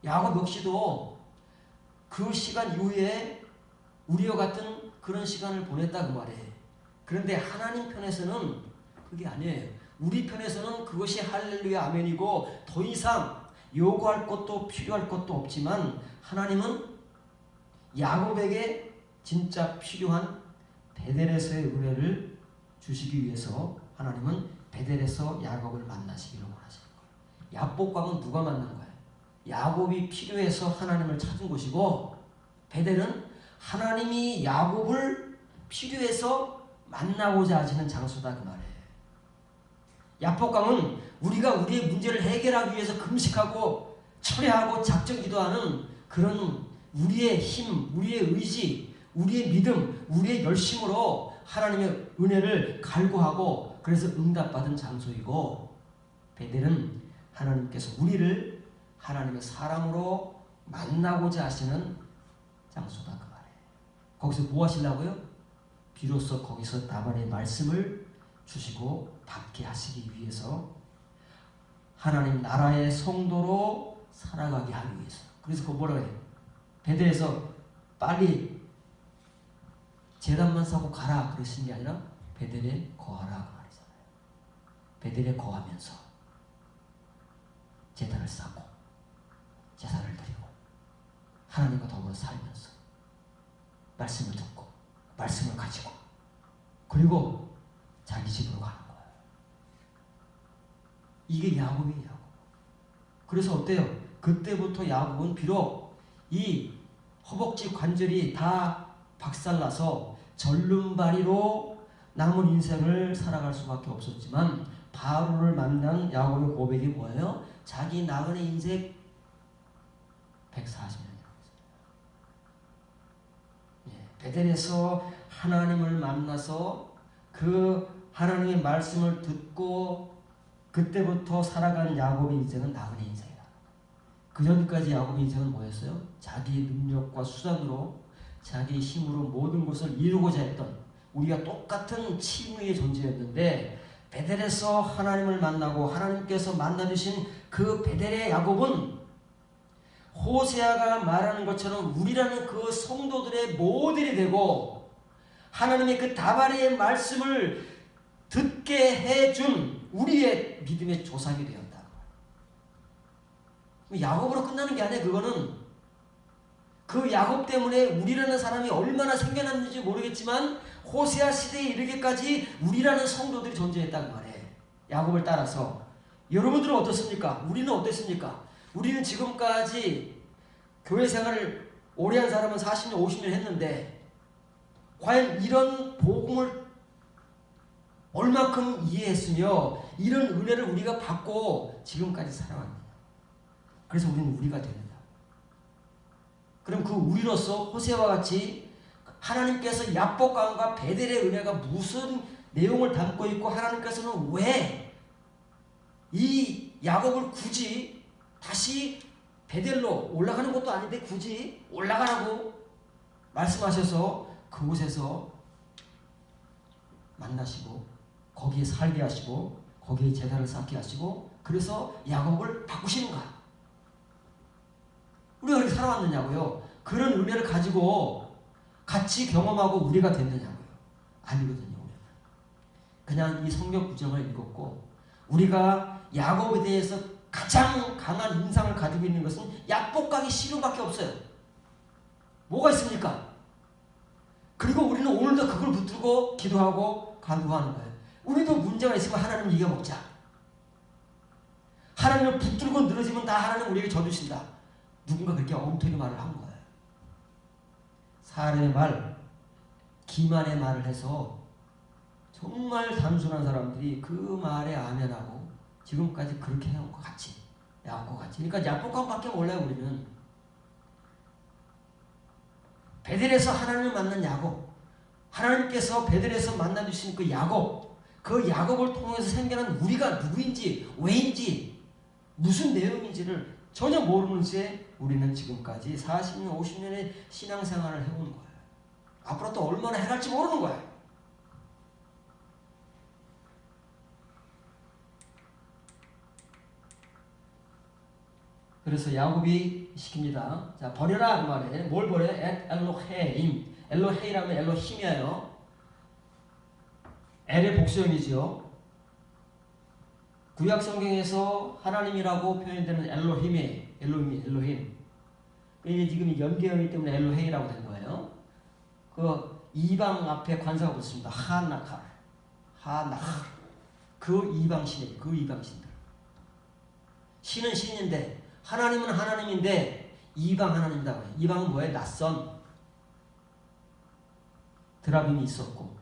야곱 역시도 그 시간 이후에 우리와 같은 그런 시간을 보냈다 그 말이에요. 그런데 하나님 편에서는 그게 아니에요. 우리 편에서는 그것이 할렐루야 아멘이고 더 이상 요구할 것도 필요할 것도 없지만 하나님은 야곱에게 진짜 필요한 베델에서의 은혜를 주시기 위해서 하나님은 베델에서 야곱을 만나시기를 원하시는 거예요. 야복강은 누가 만난 거예요? 야곱이 필요해서 하나님을 찾은 곳이고 베델은 하나님이 야곱을 필요해서 만나고자 하시는 장소다 그 말이에요. 야복강은 우리가 우리의 문제를 해결하기 위해서 금식하고 철회하고 작정 기도하는 그런 우리의 힘, 우리의 의지, 우리의 믿음, 우리의 열심으로 하나님의 은혜를 갈구하고 그래서 응답받은 장소이고 베델은 하나님께서 우리를 하나님의 사랑으로 만나고자 하시는 장소다 그 말이에요. 거기서 뭐 하시려고요? 비로소 거기서 다발의 말씀을 주시고 받게 하시기 위해서 하나님 나라의 성도로 살아가게 하기 위해서. 그래서 그 뭐라고 해요? 베델에서 빨리 제단만 사고 가라 그러신 게 아니라 베델에 거하라 그 말이잖아요. 베델에 거하면서 제단을 쌓고 제사를 드리고 하나님과 더불어 살면서 말씀을 듣고 말씀을 가지고 그리고 자기 집으로 가는 거예요. 이게 야곱이에요. 그래서 어때요? 그때부터 야곱은 비록 이 허벅지 관절이 다 박살나서 절름발이로 남은 인생을 살아갈 수밖에 없었지만 바로를 만난 야곱의 고백이 뭐예요? 자기 나그네 인생 140년이라고 했어요. 베델에서 하나님을 만나서 그 하나님의 말씀을 듣고 그때부터 살아가는 야곱의 인생은 나그네 인생이다. 그 전까지 야곱의 인생은 뭐였어요? 자기 능력과 수단으로 자기 힘으로 모든 것을 이루고자 했던 우리가 똑같은 칭의의 존재였는데 베델에서 하나님을 만나고 하나님께서 만나주신 그 베델의 야곱은 호세아가 말하는 것처럼 우리라는 그 성도들의 모델이 되고 하나님의 그 다발의 말씀을 듣게 해준 우리의 믿음의 조상이 되었다. 야곱으로 끝나는 게 아니에요. 그거는 그 야곱 때문에 우리라는 사람이 얼마나 생겨났는지 모르겠지만 호세아 시대에 이르기까지 우리라는 성도들이 존재했다고 말해. 야곱을 따라서. 여러분들은 어떻습니까? 우리는 어땠습니까? 우리는 지금까지 교회 생활을 오래 한 사람은 40년, 50년 했는데 과연 이런 복음을 얼마큼 이해했으며 이런 은혜를 우리가 받고 지금까지 살아왔느냐. 그래서 우리는 우리가 되는다. 그럼 그 우리로서 호세와 같이 하나님께서 야복강과 베델의 은혜가 무슨 내용을 담고 있고 하나님께서는 왜 이 야곱을 굳이 다시 베델로 올라가는 것도 아닌데 굳이 올라가라고 말씀하셔서 그곳에서 만나시고 거기에 살게 하시고 거기에 제사를 쌓게 하시고 그래서 야곱을 바꾸시는가? 우리가 그렇게 살아왔느냐고요? 그런 은혜를 가지고 같이 경험하고 우리가 됐느냐고요? 아니거든요. 우리는. 그냥 이 성경 구절을 읽었고 우리가 야곱에 대해서 가장 강한 인상을 가지고 있는 것은 야복강의 시름밖에 없어요. 뭐가 있습니까? 그리고 우리는 오늘도 그걸 붙들고 기도하고 간구하는 거예요. 우리도 문제가 있으면 하나님 이겨먹자. 하나님을 붙들고 늘어지면 다 하나님 우리에게 져주신다. 누군가 그렇게 엉터리 말을 한 거예요. 사람의 말, 기만의 말을 해서 정말 단순한 사람들이 그 말에 아멘하고 지금까지 그렇게 해온 것 같이 야곱과 같이. 그러니까 야복강밖에 몰라요. 우리는 베델에서 하나님을 만난 야곱, 하나님께서 베델에서 만나주신 그 야곱, 그 야곱을 통해서 생겨난 우리가 누구인지 왜인지 무슨 내용인지를 전혀 모르는 채 우리는 지금까지 40년 50년의 신앙생활을 해온 거예요. 앞으로 또 얼마나 해갈지 모르는 거예요. 그래서 야곱이 시킵니다. 자, 버려라 그 말에. 뭘 버려? 앳 엘로헤임. 엘로헤이라면 엘로힘이에요. 엘의 복수형이지요. 구약 성경에서 하나님이라고 표현되는 엘로힘이에요. 엘로힘. 이게 지금 연계형이기 때문에 엘로헤이라고 된 거예요. 그 이방 앞에 관사가 붙습니다. 하나칼. 그 이방신이에요. 그 이방신들. 신은 신인데 하나님은 하나님인데 이방 하나님이다. 이방은 뭐예요? 낯선. 드라빔이 있었고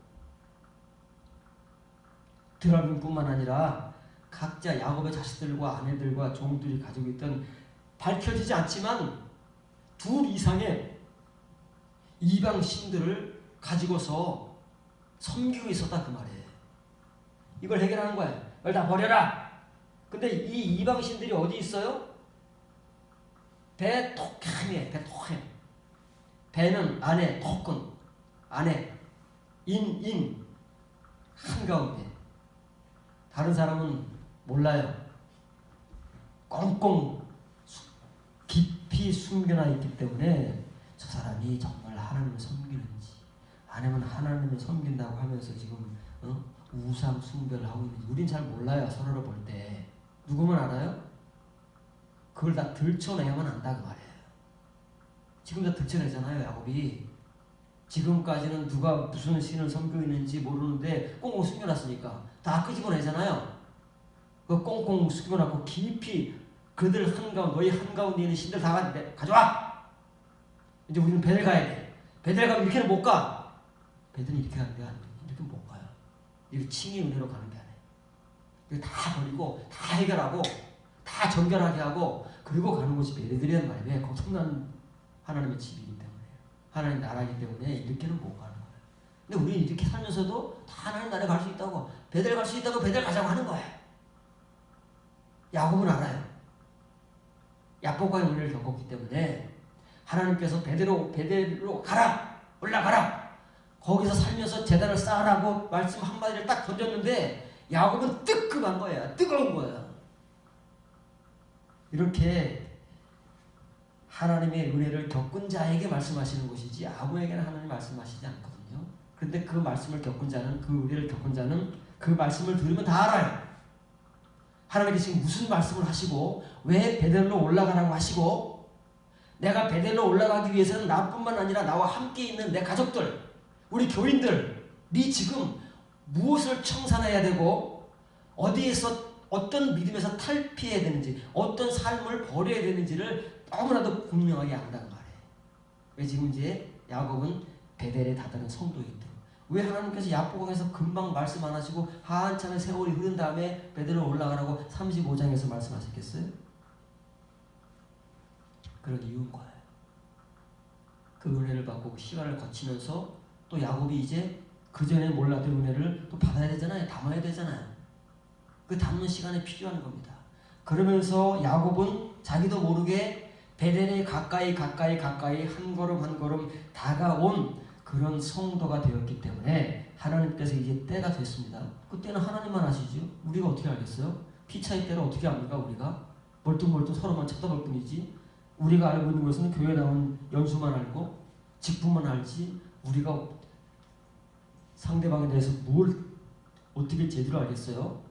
드라빔뿐만 아니라 각자 야곱의 자식들과 아내들과 종들이 가지고 있던 밝혀지지 않지만 둘 이상의 이방 신들을 가지고서 섬기고 있었다 그 말이에요. 이걸 해결하는 거예요. 이걸 다 버려라. 근데 이 이방 신들이 어디 있어요? 베토켐이에요. 베토켐. 베는 아내, 토큰 아내, 인 한가운데. 다른 사람은 몰라요. 꽁꽁 깊이 숨겨놔 있기 때문에 저 사람이 정말 하나님을 섬기는지 아니면 하나님을 섬긴다고 하면서 지금 우상 숭배를 하고 있는지 우린 잘 몰라요. 서로를 볼 때. 누구만 알아요? 그걸 다 들춰내야만 안다 그 말이에요. 지금 다 들춰내잖아요. 야곱이. 지금까지는 누가 무슨 신을 섬기고 있는지 모르는데 꽁꽁 숨겨놨으니까 다 끄집어내잖아요. 그 꽁꽁 숨겨놨고 깊이 그들 한가운데 너희 한가운데 있는 신들 다 가져와. 이제 우리는 베델 가야 돼. 베델 가면 이렇게는 못 가. 베델은 이렇게 가는 게 아니에요. 이렇게 못 가요. 이거 칭의 은혜로 가는 게 아니에요. 이거 다 버리고 다 해결하고 다 정결하게 하고 그리고 가는 곳이 베델이란 말이에요. 왜? 엄청난 하나님의 집이기 때문에 하나님 나라이기 때문에 이렇게는 못 가는 거예요. 근데 우리는 이렇게 살면서도 다 하나님 나라에 갈 수 있다고 베델 갈 수 있다고 베델 가자고 하는 거예요. 야곱은 알아요. 야곱과의 은혜를 겪었기 때문에 하나님께서 베델로 가라 올라가라 거기서 살면서 제단을 쌓으라고 말씀 한마디를 딱 던졌는데 야곱은 뜨끔한 거예요. 뜨거운 거예요. 이렇게 하나님의 은혜를 겪은 자에게 말씀하시는 것이지 아무에게나 하나님 말씀하시지 않거든요. 그런데 그 말씀을 겪은 자는 그 은혜를 겪은 자는 그 말씀을 들으면 다 알아요. 하나님께서 지금 무슨 말씀을 하시고 왜 베델로 올라가라고 하시고 내가 베델로 올라가기 위해서는 나뿐만 아니라 나와 함께 있는 내 가족들 우리 교인들이 지금 무엇을 청산해야 되고 어디에서 어떤 믿음에서 탈피해야 되는지 어떤 삶을 버려야 되는지를 너무나도 분명하게 안다는 말이에요. 왜 지금 이제 야곱은 베델에 다다른 성도이기 때문에 왜 하나님께서 야복강에서 금방 말씀 안 하시고 한참의 세월이 흐른 다음에 베델로 올라가라고 35장에서 말씀하셨겠어요? 그런 이유인 거예요. 그 은혜를 받고 시간을 거치면서 또 야곱이 이제 그 전에 몰랐던 은혜를 또 받아야 되잖아요. 담아야 되잖아요. 그 담는 시간이 필요한 겁니다. 그러면서 야곱은 자기도 모르게 베델에 가까이 한 걸음 한 걸음 다가온 그런 성도가 되었기 때문에 하나님께서 이제 때가 됐습니다. 그때는 하나님만 아시죠. 우리가 어떻게 알겠어요? 피 차이 때를 어떻게 압니까? 우리가 멀뚱멀뚱 서로만 쳐다볼 뿐이지 우리가 알고 있는 것은 교회 나온 연수만 알고 직분만 알지 우리가 상대방에 대해서 뭘 어떻게 제대로 알겠어요?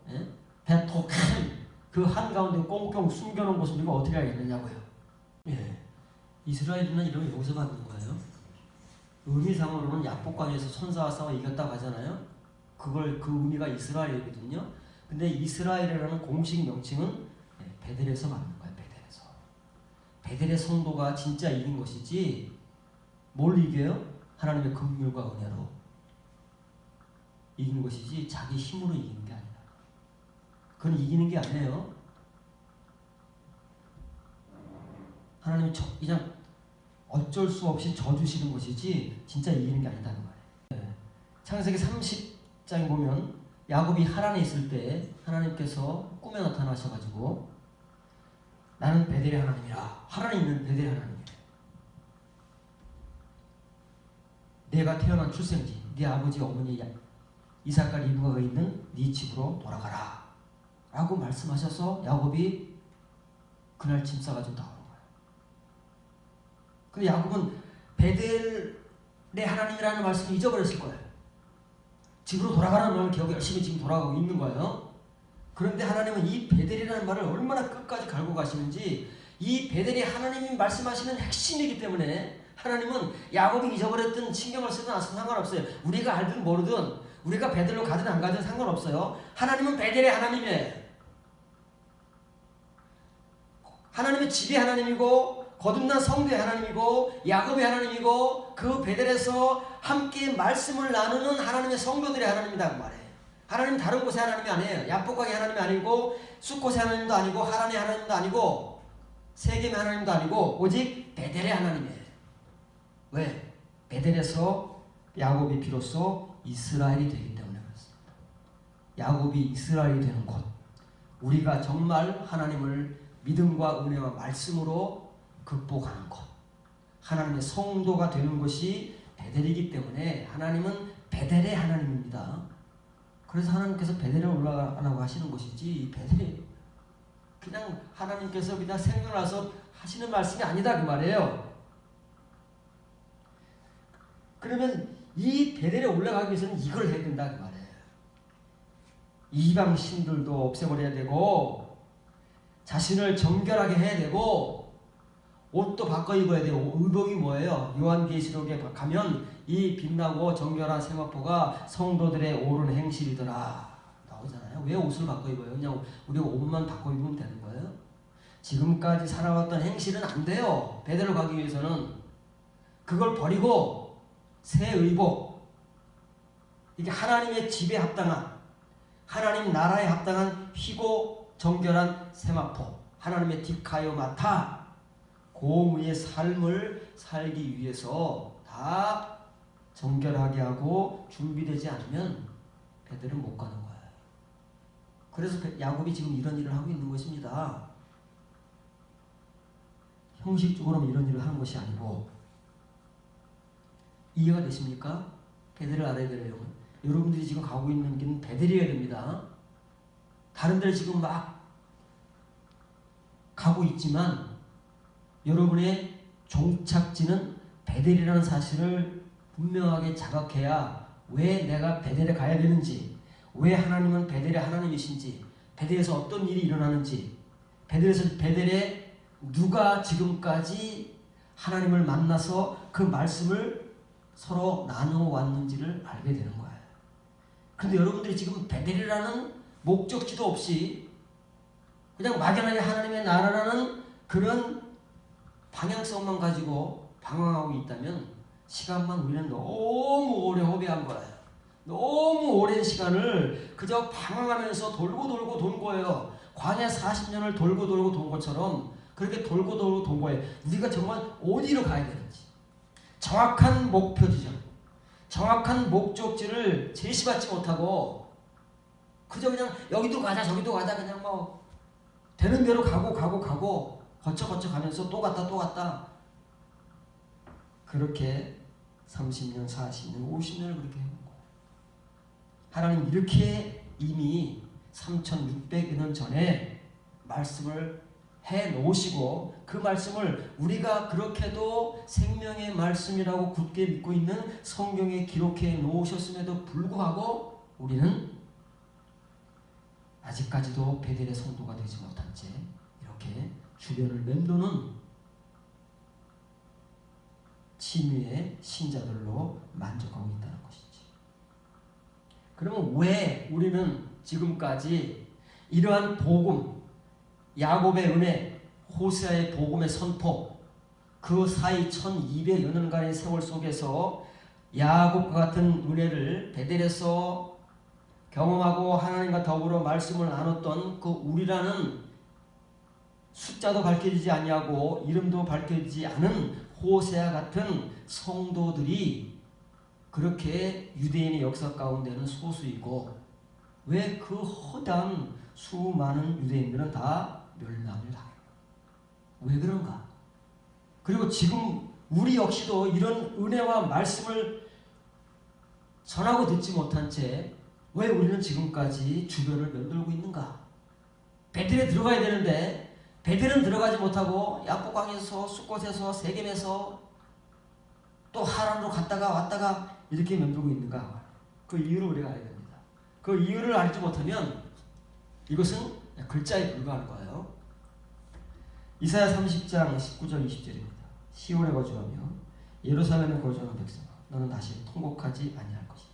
베토켐 그 한가운데 꽁꽁 숨겨놓은 것을 우리가 어떻게 알겠느냐고요. 예. 이스라엘은 이러면 여기서 받는 거예요. 의미상으로는 야복강에서 선사와 싸워 이겼다고 하잖아요. 그 의미가 이스라엘이거든요. 근데 이스라엘이라는 공식 명칭은 베델에서 받는 거예요. 베델에서. 베델의 성도가 진짜 이긴 것이지 뭘 이겨요? 하나님의 긍휼과 은혜로 이긴 것이지 자기 힘으로 이기는 게 아니다. 그건 이기는 게 아니에요. 하나님이 그냥 어쩔 수 없이 져주시는 것이지 진짜 이기는 게 아니다는 말이에요. 창세기 30장에 보면 야곱이 하란에 있을 때 하나님께서 꿈에 나타나셔가지고 나는 베델의 하나님이라 하란에 있는 베델의 하나님이래. 내가 태어난 출생지 네 아버지 어머니 이삭과 리브가가 있는 네 집으로 돌아가라 라고 말씀하셔서 야곱이 그날 짐 싸가지고 나오는 거예요. 근데 야곱은 베델의 하나님이라는 말씀을 잊어버렸을 거예요. 집으로 돌아가는 말을 기억이 열심히 지금 돌아가고 있는 거예요. 그런데 하나님은 이 베델이라는 말을 얼마나 끝까지 갈고 가시는지, 이 베델이 하나님이 말씀하시는 핵심이기 때문에 하나님은 야곱이 잊어버렸든 신경을 쓰든 안 쓰든 상관없어요. 우리가 알든 모르든 우리가 베델로 가든 안 가든 상관없어요. 하나님은 베델의 하나님이에요. 하나님의 집이 하나님이고 거듭난 성도의 하나님이고 야곱의 하나님이고 그 베델에서 함께 말씀을 나누는 하나님의 성도들의 하나님이다 그 말이에요. 하나님 다른 곳의 하나님이 아니에요. 야복강의 하나님이 아니고 숫곳의 하나님도 아니고 하란의 하나님도 아니고 세겜의 하나님도 아니고 오직 베델의 하나님이에요. 왜? 베델에서 야곱이 비로소 이스라엘이 되기 때문에 그렇습니다. 야곱이 이스라엘이 되는 곳, 우리가 정말 하나님을 믿음과 은혜와 말씀으로 극복하는 것, 하나님의 성도가 되는 것이 베델이기 때문에 하나님은 베델의 하나님입니다. 그래서 하나님께서 베델에 올라가라고 하시는 것이지, 베델이 그냥 하나님께서 그냥 생겨나서 하시는 말씀이 아니다 그 말이에요. 그러면 이 베델에 올라가기 위해서는 이걸 해야 된다 그 말이에요. 이방 신들도 없애버려야 되고, 자신을 정결하게 해야 되고, 옷도 바꿔 입어야 되고. 의복이 뭐예요? 요한계시록에 가면 이 빛나고 정결한 세마포가 성도들의 옳은 행실이더라 나오잖아요. 왜 옷을 바꿔 입어요? 그냥 우리가 옷만 바꿔 입으면 되는 거예요? 지금까지 살아왔던 행실은 안 돼요. 베델로 가기 위해서는. 그걸 버리고 새 의복, 이게 하나님의 집에 합당한, 하나님 나라에 합당한 희고 정결한 세마포, 하나님의 디카요마타, 고음의 삶을 살기 위해서 다 정결하게 하고 준비되지 않으면 베델은 못 가는 거예요. 그래서 야곱이 지금 이런 일을 하고 있는 것입니다. 형식적으로는 이런 일을 하는 것이 아니고. 이해가 되십니까? 베델을 알아야 돼요. 여러분들이 지금 가고 있는 길은 베델이어야 됩니다. 다른 데를 지금 막 가고 있지만 여러분의 종착지는 베델이라는 사실을 분명하게 자각해야 왜 내가 베델에 가야 되는지, 왜 하나님은 베델의 하나님이신지, 베델에서 어떤 일이 일어나는지, 베델에 누가 지금까지 하나님을 만나서 그 말씀을 서로 나누어 왔는지를 알게 되는 거예요. 그런데 여러분들이 지금 베델이라는 목적지도 없이 그냥 막연하게 하나님의 나라라는 그런 방향성만 가지고 방황하고 있다면 시간만 우리는 너무 오래 허비한 거예요. 너무 오랜 시간을 그저 방황하면서 돌고 돈 거예요. 광야 40년을 돌고 돈 것처럼 그렇게 돌고 돈 거예요. 우리가 정말 어디로 가야 되는지, 정확한 목표 지점, 정확한 목적지를 제시받지 못하고 그저 그냥 여기도 가자 저기도 가자 그냥 뭐 되는 대로 가고 거쳐 가면서 또 갔다 그렇게 30년, 40년, 50년을 그렇게 해온 거예요. 하나님 이렇게 이미 3600여 년 전에 말씀을 해놓으시고 그 말씀을 우리가 그렇게도 생명의 말씀이라고 굳게 믿고 있는 성경에 기록해 놓으셨음에도 불구하고 우리는 아직까지도 베델의 성도가 되지 못한 채 이렇게 주변을 맴도는 치미의 신자들로 만족하고 있다는 것이지. 그러면 왜 우리는 지금까지 이러한 복음, 야곱의 은혜, 호세아의 복음의 선포, 그 사이 1200여 년간의 세월 속에서 야곱과 같은 은혜를 베델에서 경험하고 하나님과 더불어 말씀을 나눴던 그 우리라는 숫자도 밝혀지지 아니하고 이름도 밝혀지지 않은 호세아 같은 성도들이 그렇게 유대인의 역사 가운데는 소수이고 왜 그 허다한 수많은 유대인들은 다 멸망을 당해요? 왜 그런가? 그리고 지금 우리 역시도 이런 은혜와 말씀을 전하고 듣지 못한 채 왜 우리는 지금까지 주변을 맴돌고 있는가? 베델에 들어가야 되는데 베델은 들어가지 못하고 야복강에서 숫곳에서 세겜에서 또 하란으로 갔다가 왔다가 이렇게 맴돌고 있는가? 그 이유를 우리가 알아야 됩니다. 그 이유를 알지 못하면 이것은 글자에 불과한 거예요. 이사야 30장 19절 20절입니다. 시온에 거주하며 예루살렘에 거주하는 백성아, 너는 다시 통곡하지 아니할 것이다.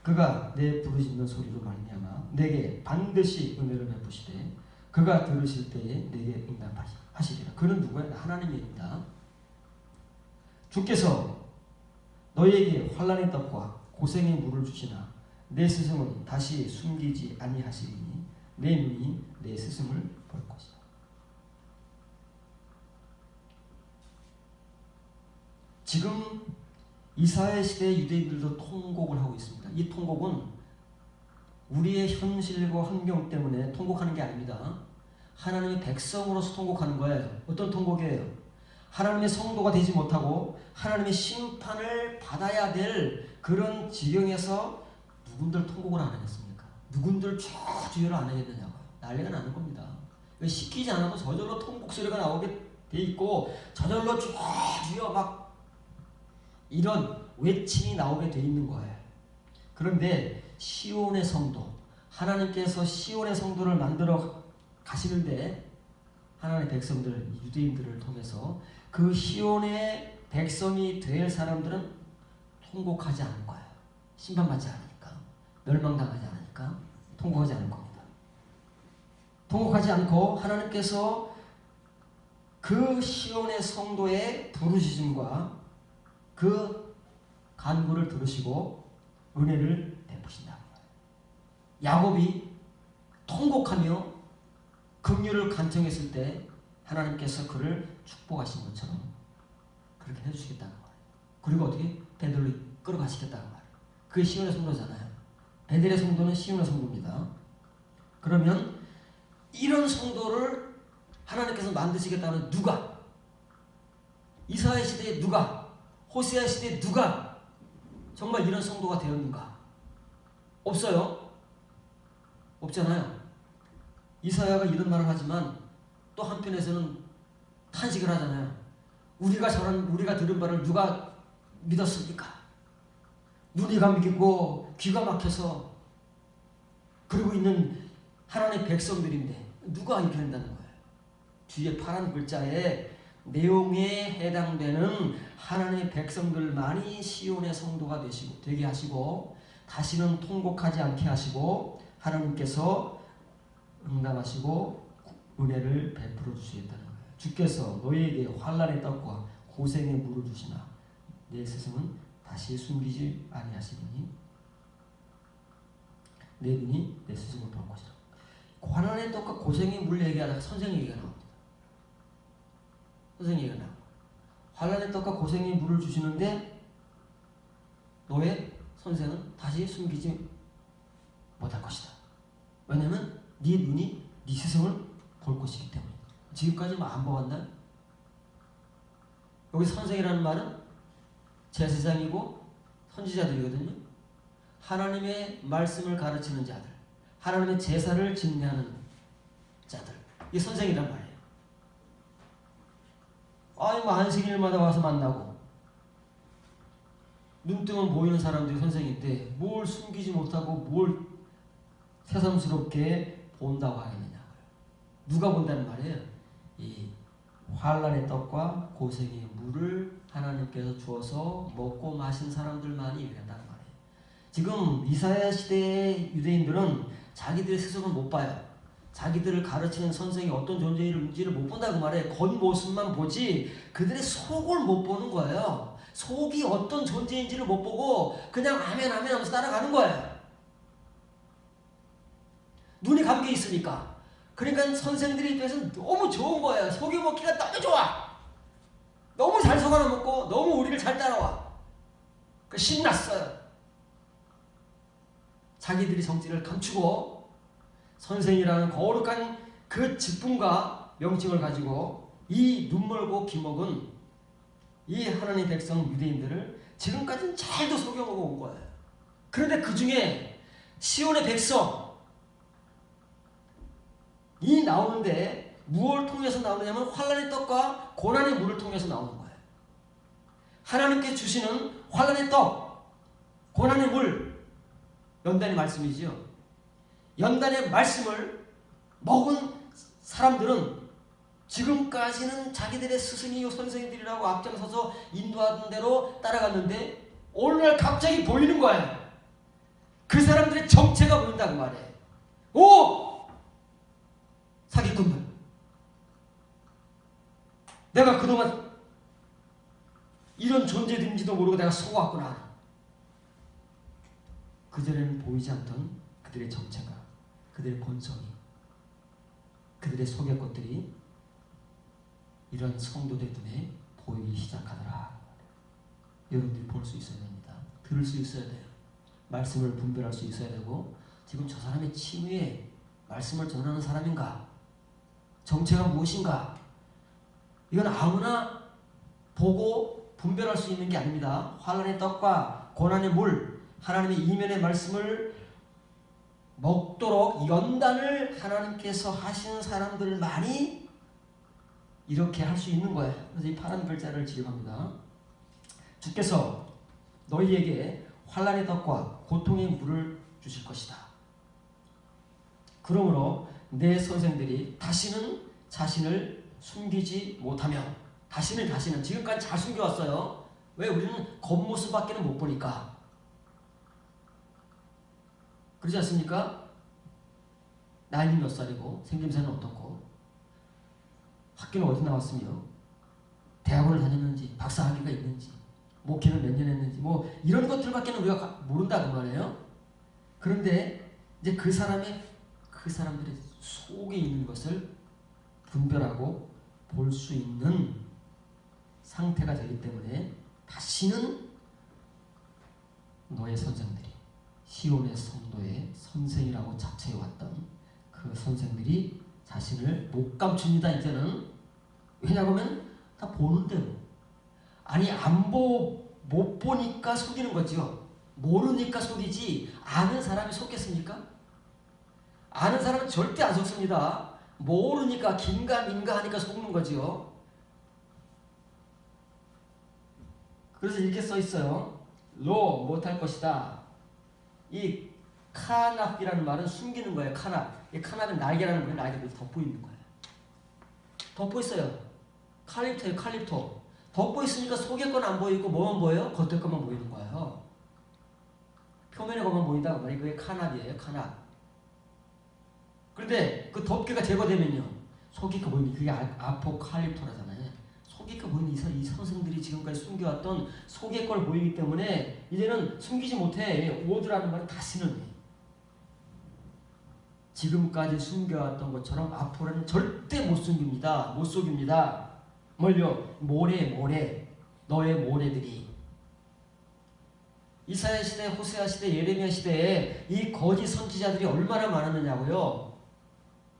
그가 내 부르짖는 소리로 말미암아 내게 반드시 은혜를 베푸시되 그가 들으실 때에 내게 응답하시리라. 그는 누구야? 하나님입니다. 주께서 너희에게 환난의 떡과 고생의 물을 주시나 내 스승은 다시 숨기지 아니하시리니 내 눈이 내 스승을 볼 것이다. 지금 이사야 시대의 유대인들도 통곡을 하고 있습니다. 이 통곡은 우리의 현실과 환경 때문에 통곡하는 게 아닙니다. 하나님의 백성으로서 통곡하는 거예요. 어떤 통곡이에요? 하나님의 성도가 되지 못하고 하나님의 심판을 받아야 될 그런 지경에서 누군들 통곡을 안 하겠습니까? 누군들 주여를 안 하겠느냐고요. 난리가 나는 겁니다. 시키지 않아도 저절로 통곡 소리가 나오게 돼 있고 저절로 주여 막 이런 외침이 나오게 돼 있는 거예요. 그런데 시온의 성도, 하나님께서 시온의 성도를 만들어 가시는데 하나님의 백성들, 유대인들을 통해서 그 시온의 백성이 될 사람들은 통곡하지 않을 거예요. 심판받지 않으니까, 멸망당하지 않으니까 통곡하지 않을 겁니다. 통곡하지 않고 하나님께서 그 시온의 성도의 부르짖음과 그 간구를 들으시고 은혜를 베푸신다는 거예요. 야곱이 통곡하며 긍휼을 간청했을 때 하나님께서 그를 축복하신 것처럼 그렇게 해주시겠다는 거예요. 그리고 어떻게? 베델로 끌어가시겠다는 말이에요. 그게 시온의 성도잖아요. 베델의 성도는 시온의 성도입니다. 그러면 이런 성도를 하나님께서 만드시겠다는 누가? 이사야 시대에 누가? 호세아 시대에 누가 정말 이런 성도가 되었는가? 없어요. 없잖아요. 이사야가 이런 말을 하지만 또 한편에서는 탄식을 하잖아요. 우리가 들은 바를 누가 믿었습니까? 눈이 감기고 귀가 막혀서 그러고 있는 하나님의 백성들인데 누가 이렇게 한다는 거예요? 뒤에 파란 글자에 내용에 해당되는 하나님의 백성들만이 시온의 성도가 되게 하시고 다시는 통곡하지 않게 하시고 하나님께서 응답하시고 은혜를 베풀어 주시겠다는 거예요. 주께서 너희에게 환난의 떡과 고생의 물을 주시나 내 스승은 다시 숨기지 아니하시리니 내 눈이 내 스승을 볼 것이라. 환난의 떡과 고생의 물 얘기하다가 선생 얘기가 나옵니다. 선생 얘기가 나옵니다. 환난의 떡과 고생의 물을 주시는데 너의 선생은 다시 숨기지 못할 것이다. 왜냐하면 네 눈이 네 스승을 볼 것이기 때문에. 지금까지 안 보았나요? 여기 선생이라는 말은 제사장이고 선지자들이거든요. 하나님의 말씀을 가르치는 자들, 하나님의 제사를 집례하는 자들, 이게 선생이란 말이에요. 아니 뭐 안식일마다 와서 만나고 눈뜨면 보이는 사람들이 선생인데 뭘 숨기지 못하고 뭘 새삼스럽게 본다고 하겠느냐. 누가 본다는 말이에요? 이 환난의 떡과 고생의 물을 하나님께서 주어서 먹고 마신 사람들만이 이른다는 말이에요. 지금 이사야 시대의 유대인들은 자기들의 스승을 못 봐요. 자기들을 가르치는 선생이 어떤 존재인지를 못 본다고 말해요. 겉모습만 보지 그들의 속을 못 보는 거예요. 속이 어떤 존재인지를 못 보고 그냥 아멘 아멘 하면서 따라가는 거예요. 눈이 감겨 있으니까. 그러니까 선생들의 입장에서는 너무 좋은 거예요. 속이 먹기가 너무 좋아. 너무 잘 속아먹고 너무 우리를 잘 따라와. 신났어요. 자기들이 성질을 감추고 선생이라는 거룩한 그 직분과 명칭을 가지고 이 눈멀고 귀먹은 이 하나님의 백성 유대인들을 지금까지는 잘도 속여먹어 온 거예요. 그런데 그 중에 시온의 백성 이 나오는데 무엇을 통해서 나오느냐면 환난의 떡과 고난의 물을 통해서 나오는 거예요. 하나님께 주시는 환난의 떡, 고난의 물, 연단의 말씀이지요. 연단의 말씀을 먹은 사람들은 지금까지는 자기들의 스승이요 선생님들이라고 앞장서서 인도하던 대로 따라갔는데 오늘날 갑자기 보이는 거예요. 그 사람들의 정체가 보인다고 말해. 오! 사기꾼들. 내가 그동안 이런 존재인지도 모르고 내가 속았구나. 그전에는 보이지 않던 그들의 정체가, 그들의 본성이, 그들의 속의 것들이 이런 성도들 눈에 보이기 시작하더라. 여러분들이 볼 수 있어야 됩니다. 들을 수 있어야 돼요. 말씀을 분별할 수 있어야 되고, 지금 저 사람의 칭의에 말씀을 전하는 사람인가? 정체가 무엇인가? 이건 아무나 보고 분별할 수 있는 게 아닙니다. 환난의 떡과 고난의 물, 하나님의 이면의 말씀을 먹도록 연단을 하나님께서 하시는 사람들만이 이렇게 할 수 있는 거예요. 그래서 이 파란 글자를 지급합니다. 주께서 너희에게 환난의 떡과 고통의 물을 주실 것이다. 그러므로 내 선생들이 다시는 자신을 숨기지 못하며, 다시는 지금까지 잘 숨겨왔어요. 왜? 우리는 겉모습밖에는 못 보니까. 그렇지 않습니까? 나이는 몇 살이고 생김새는 어떻고 학교는 어디 나왔으며 대학원을 다녔는지 박사학위가 있는지 목회는 몇 년 했는지 뭐 이런 것들밖에는 우리가 모른다고 말해요. 그런데 이제 그 사람들의 속에 있는 것을 분별하고 볼 수 있는 상태가 되기 때문에 다시는 너의 선생들이, 시온의 성도의 선생이라고 자처해왔던 그 선생들이 자신을 못 감춥니다. 이제는. 왜냐하면 다 보는 대로. 아니 못 보니까 속이는 거죠. 모르니까 속이지 아는 사람이 속겠습니까? 아는 사람은 절대 안 속습니다. 모르니까 긴가민가 하니까 속는 거지요. 그래서 이렇게 써 있어요. 로 못할 것이다. 이 카납이라는 말은 숨기는 거예요. 카납. 이 카납은 날개라는 거예요. 날개를 덮고 있는 거예요. 덮고 있어요. 칼립토예요. 칼립토. 덮고 있으니까 속의 건 안 보이고 뭐만 보여요? 겉에 것만 보이는 거예요. 표면의 것만 보인다고 말이 그게 카납이에요. 카납. 그런데 그 덮개가 제거되면요. 속이 그 보이는 그게 아포칼립토라잖아요. 속이 그 보이는 이 선생들이 지금까지 숨겨왔던 속의 걸 보이기 때문에 이제는 숨기지 못해. 오드라는 말은 다시는 지금까지 숨겨왔던 것처럼 앞으로는 절대 못 숨깁니다. 못 속입니다. 뭘요? 모래 너의 모래들이 이사야 시대, 호세아 시대, 예레미야 시대에 이 거짓 선지자들이 얼마나 많았느냐고요.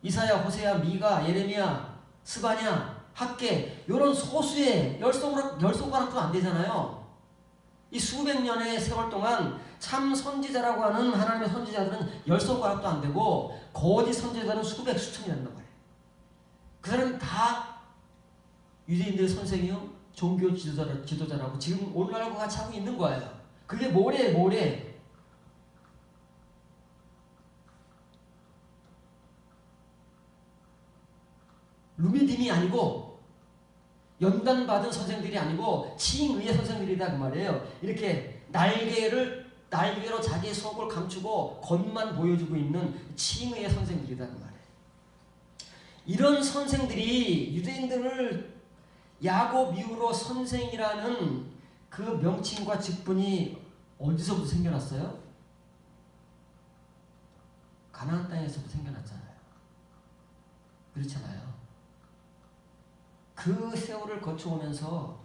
이사야, 호세아, 미가, 예레미야, 스바냐, 학개 이런 소수의 열 손가락도 안 되잖아요. 이 수백 년의 세월 동안 참 선지자라고 하는 하나님의 선지자들은 열 손가락도 안 되고 거짓 선지자들은 수백 수천이 된단 말이에요. 그 사람은 다 유대인들의 선생이요 종교 지도자라고 지금 오늘날과 같이 하고 있는 거예요. 그게 모래 루미딤이 아니고 연단받은 선생들이 아니고 칭의의 선생들이다 그 말이에요. 이렇게 날개로 자기의 속을 감추고 겉만 보여주고 있는 칭의의 선생들이다 그 말이에요. 이런 선생들이 유대인들을 야곱 이후로 선생이라는 그 명칭과 직분이 어디서부터 생겨났어요? 가나안 땅에서부터 생겨났잖아요. 그렇잖아요. 그 세월을 거쳐오면서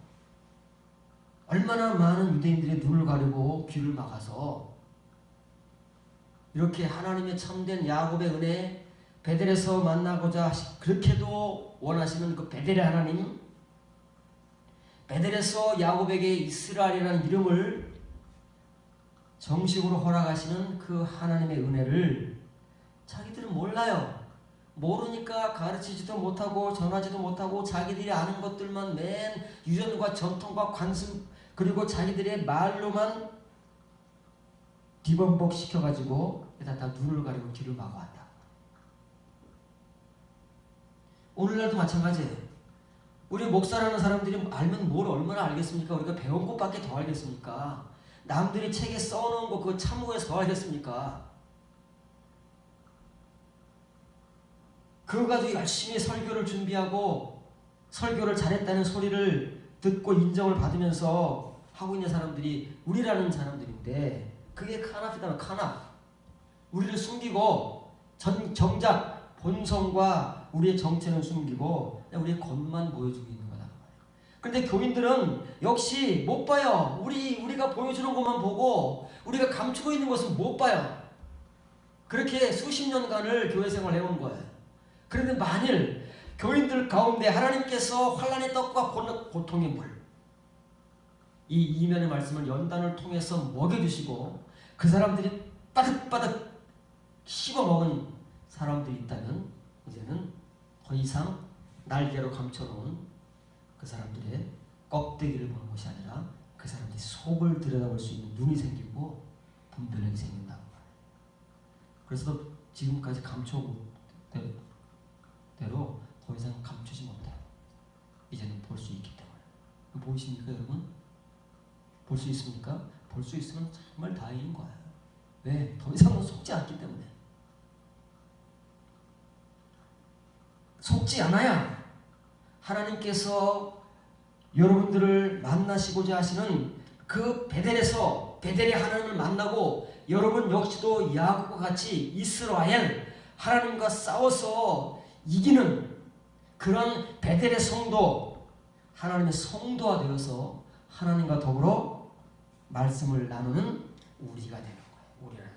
얼마나 많은 유대인들의 눈을 가리고 귀를 막아서 이렇게 하나님의 참된 야곱의 은혜 베델에서 만나고자 그렇게도 원하시는 그 베델의 하나님, 베델에서 야곱에게 이스라엘이라는 이름을 정식으로 허락하시는 그 하나님의 은혜를 자기들은 몰라요. 모르니까 가르치지도 못하고 전하지도 못하고 자기들이 아는 것들만 맨 유전과 전통과 관습 그리고 자기들의 말로만 뒤범벅 시켜가지고 일단 다 눈을 가리고 귀를 막아왔다. 오늘날도 마찬가지예요. 우리 목사라는 사람들이 알면 뭘 얼마나 알겠습니까? 우리가 배운 것밖에 더 알겠습니까? 남들이 책에 써놓은 거 그거 참고해서 더 알겠습니까? 그거 가지고 열심히 설교를 준비하고 설교를 잘했다는 소리를 듣고 인정을 받으면서 하고 있는 사람들이 우리라는 사람들인데 그게 카나피다. 카나. 우리를 숨기고 정작 본성과 우리의 정체는 숨기고 우리의 겉만 보여주고 있는 거다. 그런데 교인들은 역시 못 봐요. 우리가 보여주는 것만 보고 우리가 감추고 있는 것은 못 봐요. 그렇게 수십 년간을 교회 생활을 해온 거예요. 그런데 만일 교인들 가운데 하나님께서 환난의 떡과 고통의 물 이 이면의 말씀을 연단을 통해서 먹여주시고 그 사람들이 빠득빠득 씹어먹은 사람들이 있다면 이제는 더 이상 날개로 감춰놓은 그 사람들의 껍데기를 보는 것이 아니라 그 사람들이 속을 들여다볼 수 있는 눈이 생기고 분별력이 생긴다고 말해요. 그래서 지금까지 감춰온 대로 더 이상 감추지 못해요. 이제는 볼 수 있기 때문에. 보이십니까 여러분? 볼 수 있습니까? 볼 수 있으면 정말 다행인 거예요. 왜? 더 이상은 속지 않기 때문에. 속지 않아야 하나님께서 여러분들을 만나시고자 하시는 그 베델의 하나님을 만나고 여러분 역시도 야곱과 같이 이스라엘 하나님과 싸워서 이기는 그런 베델의 성도 하나님의 성도가 되어서 하나님과 더불어 말씀을 나누는 우리가 되는 거예요. 우리라는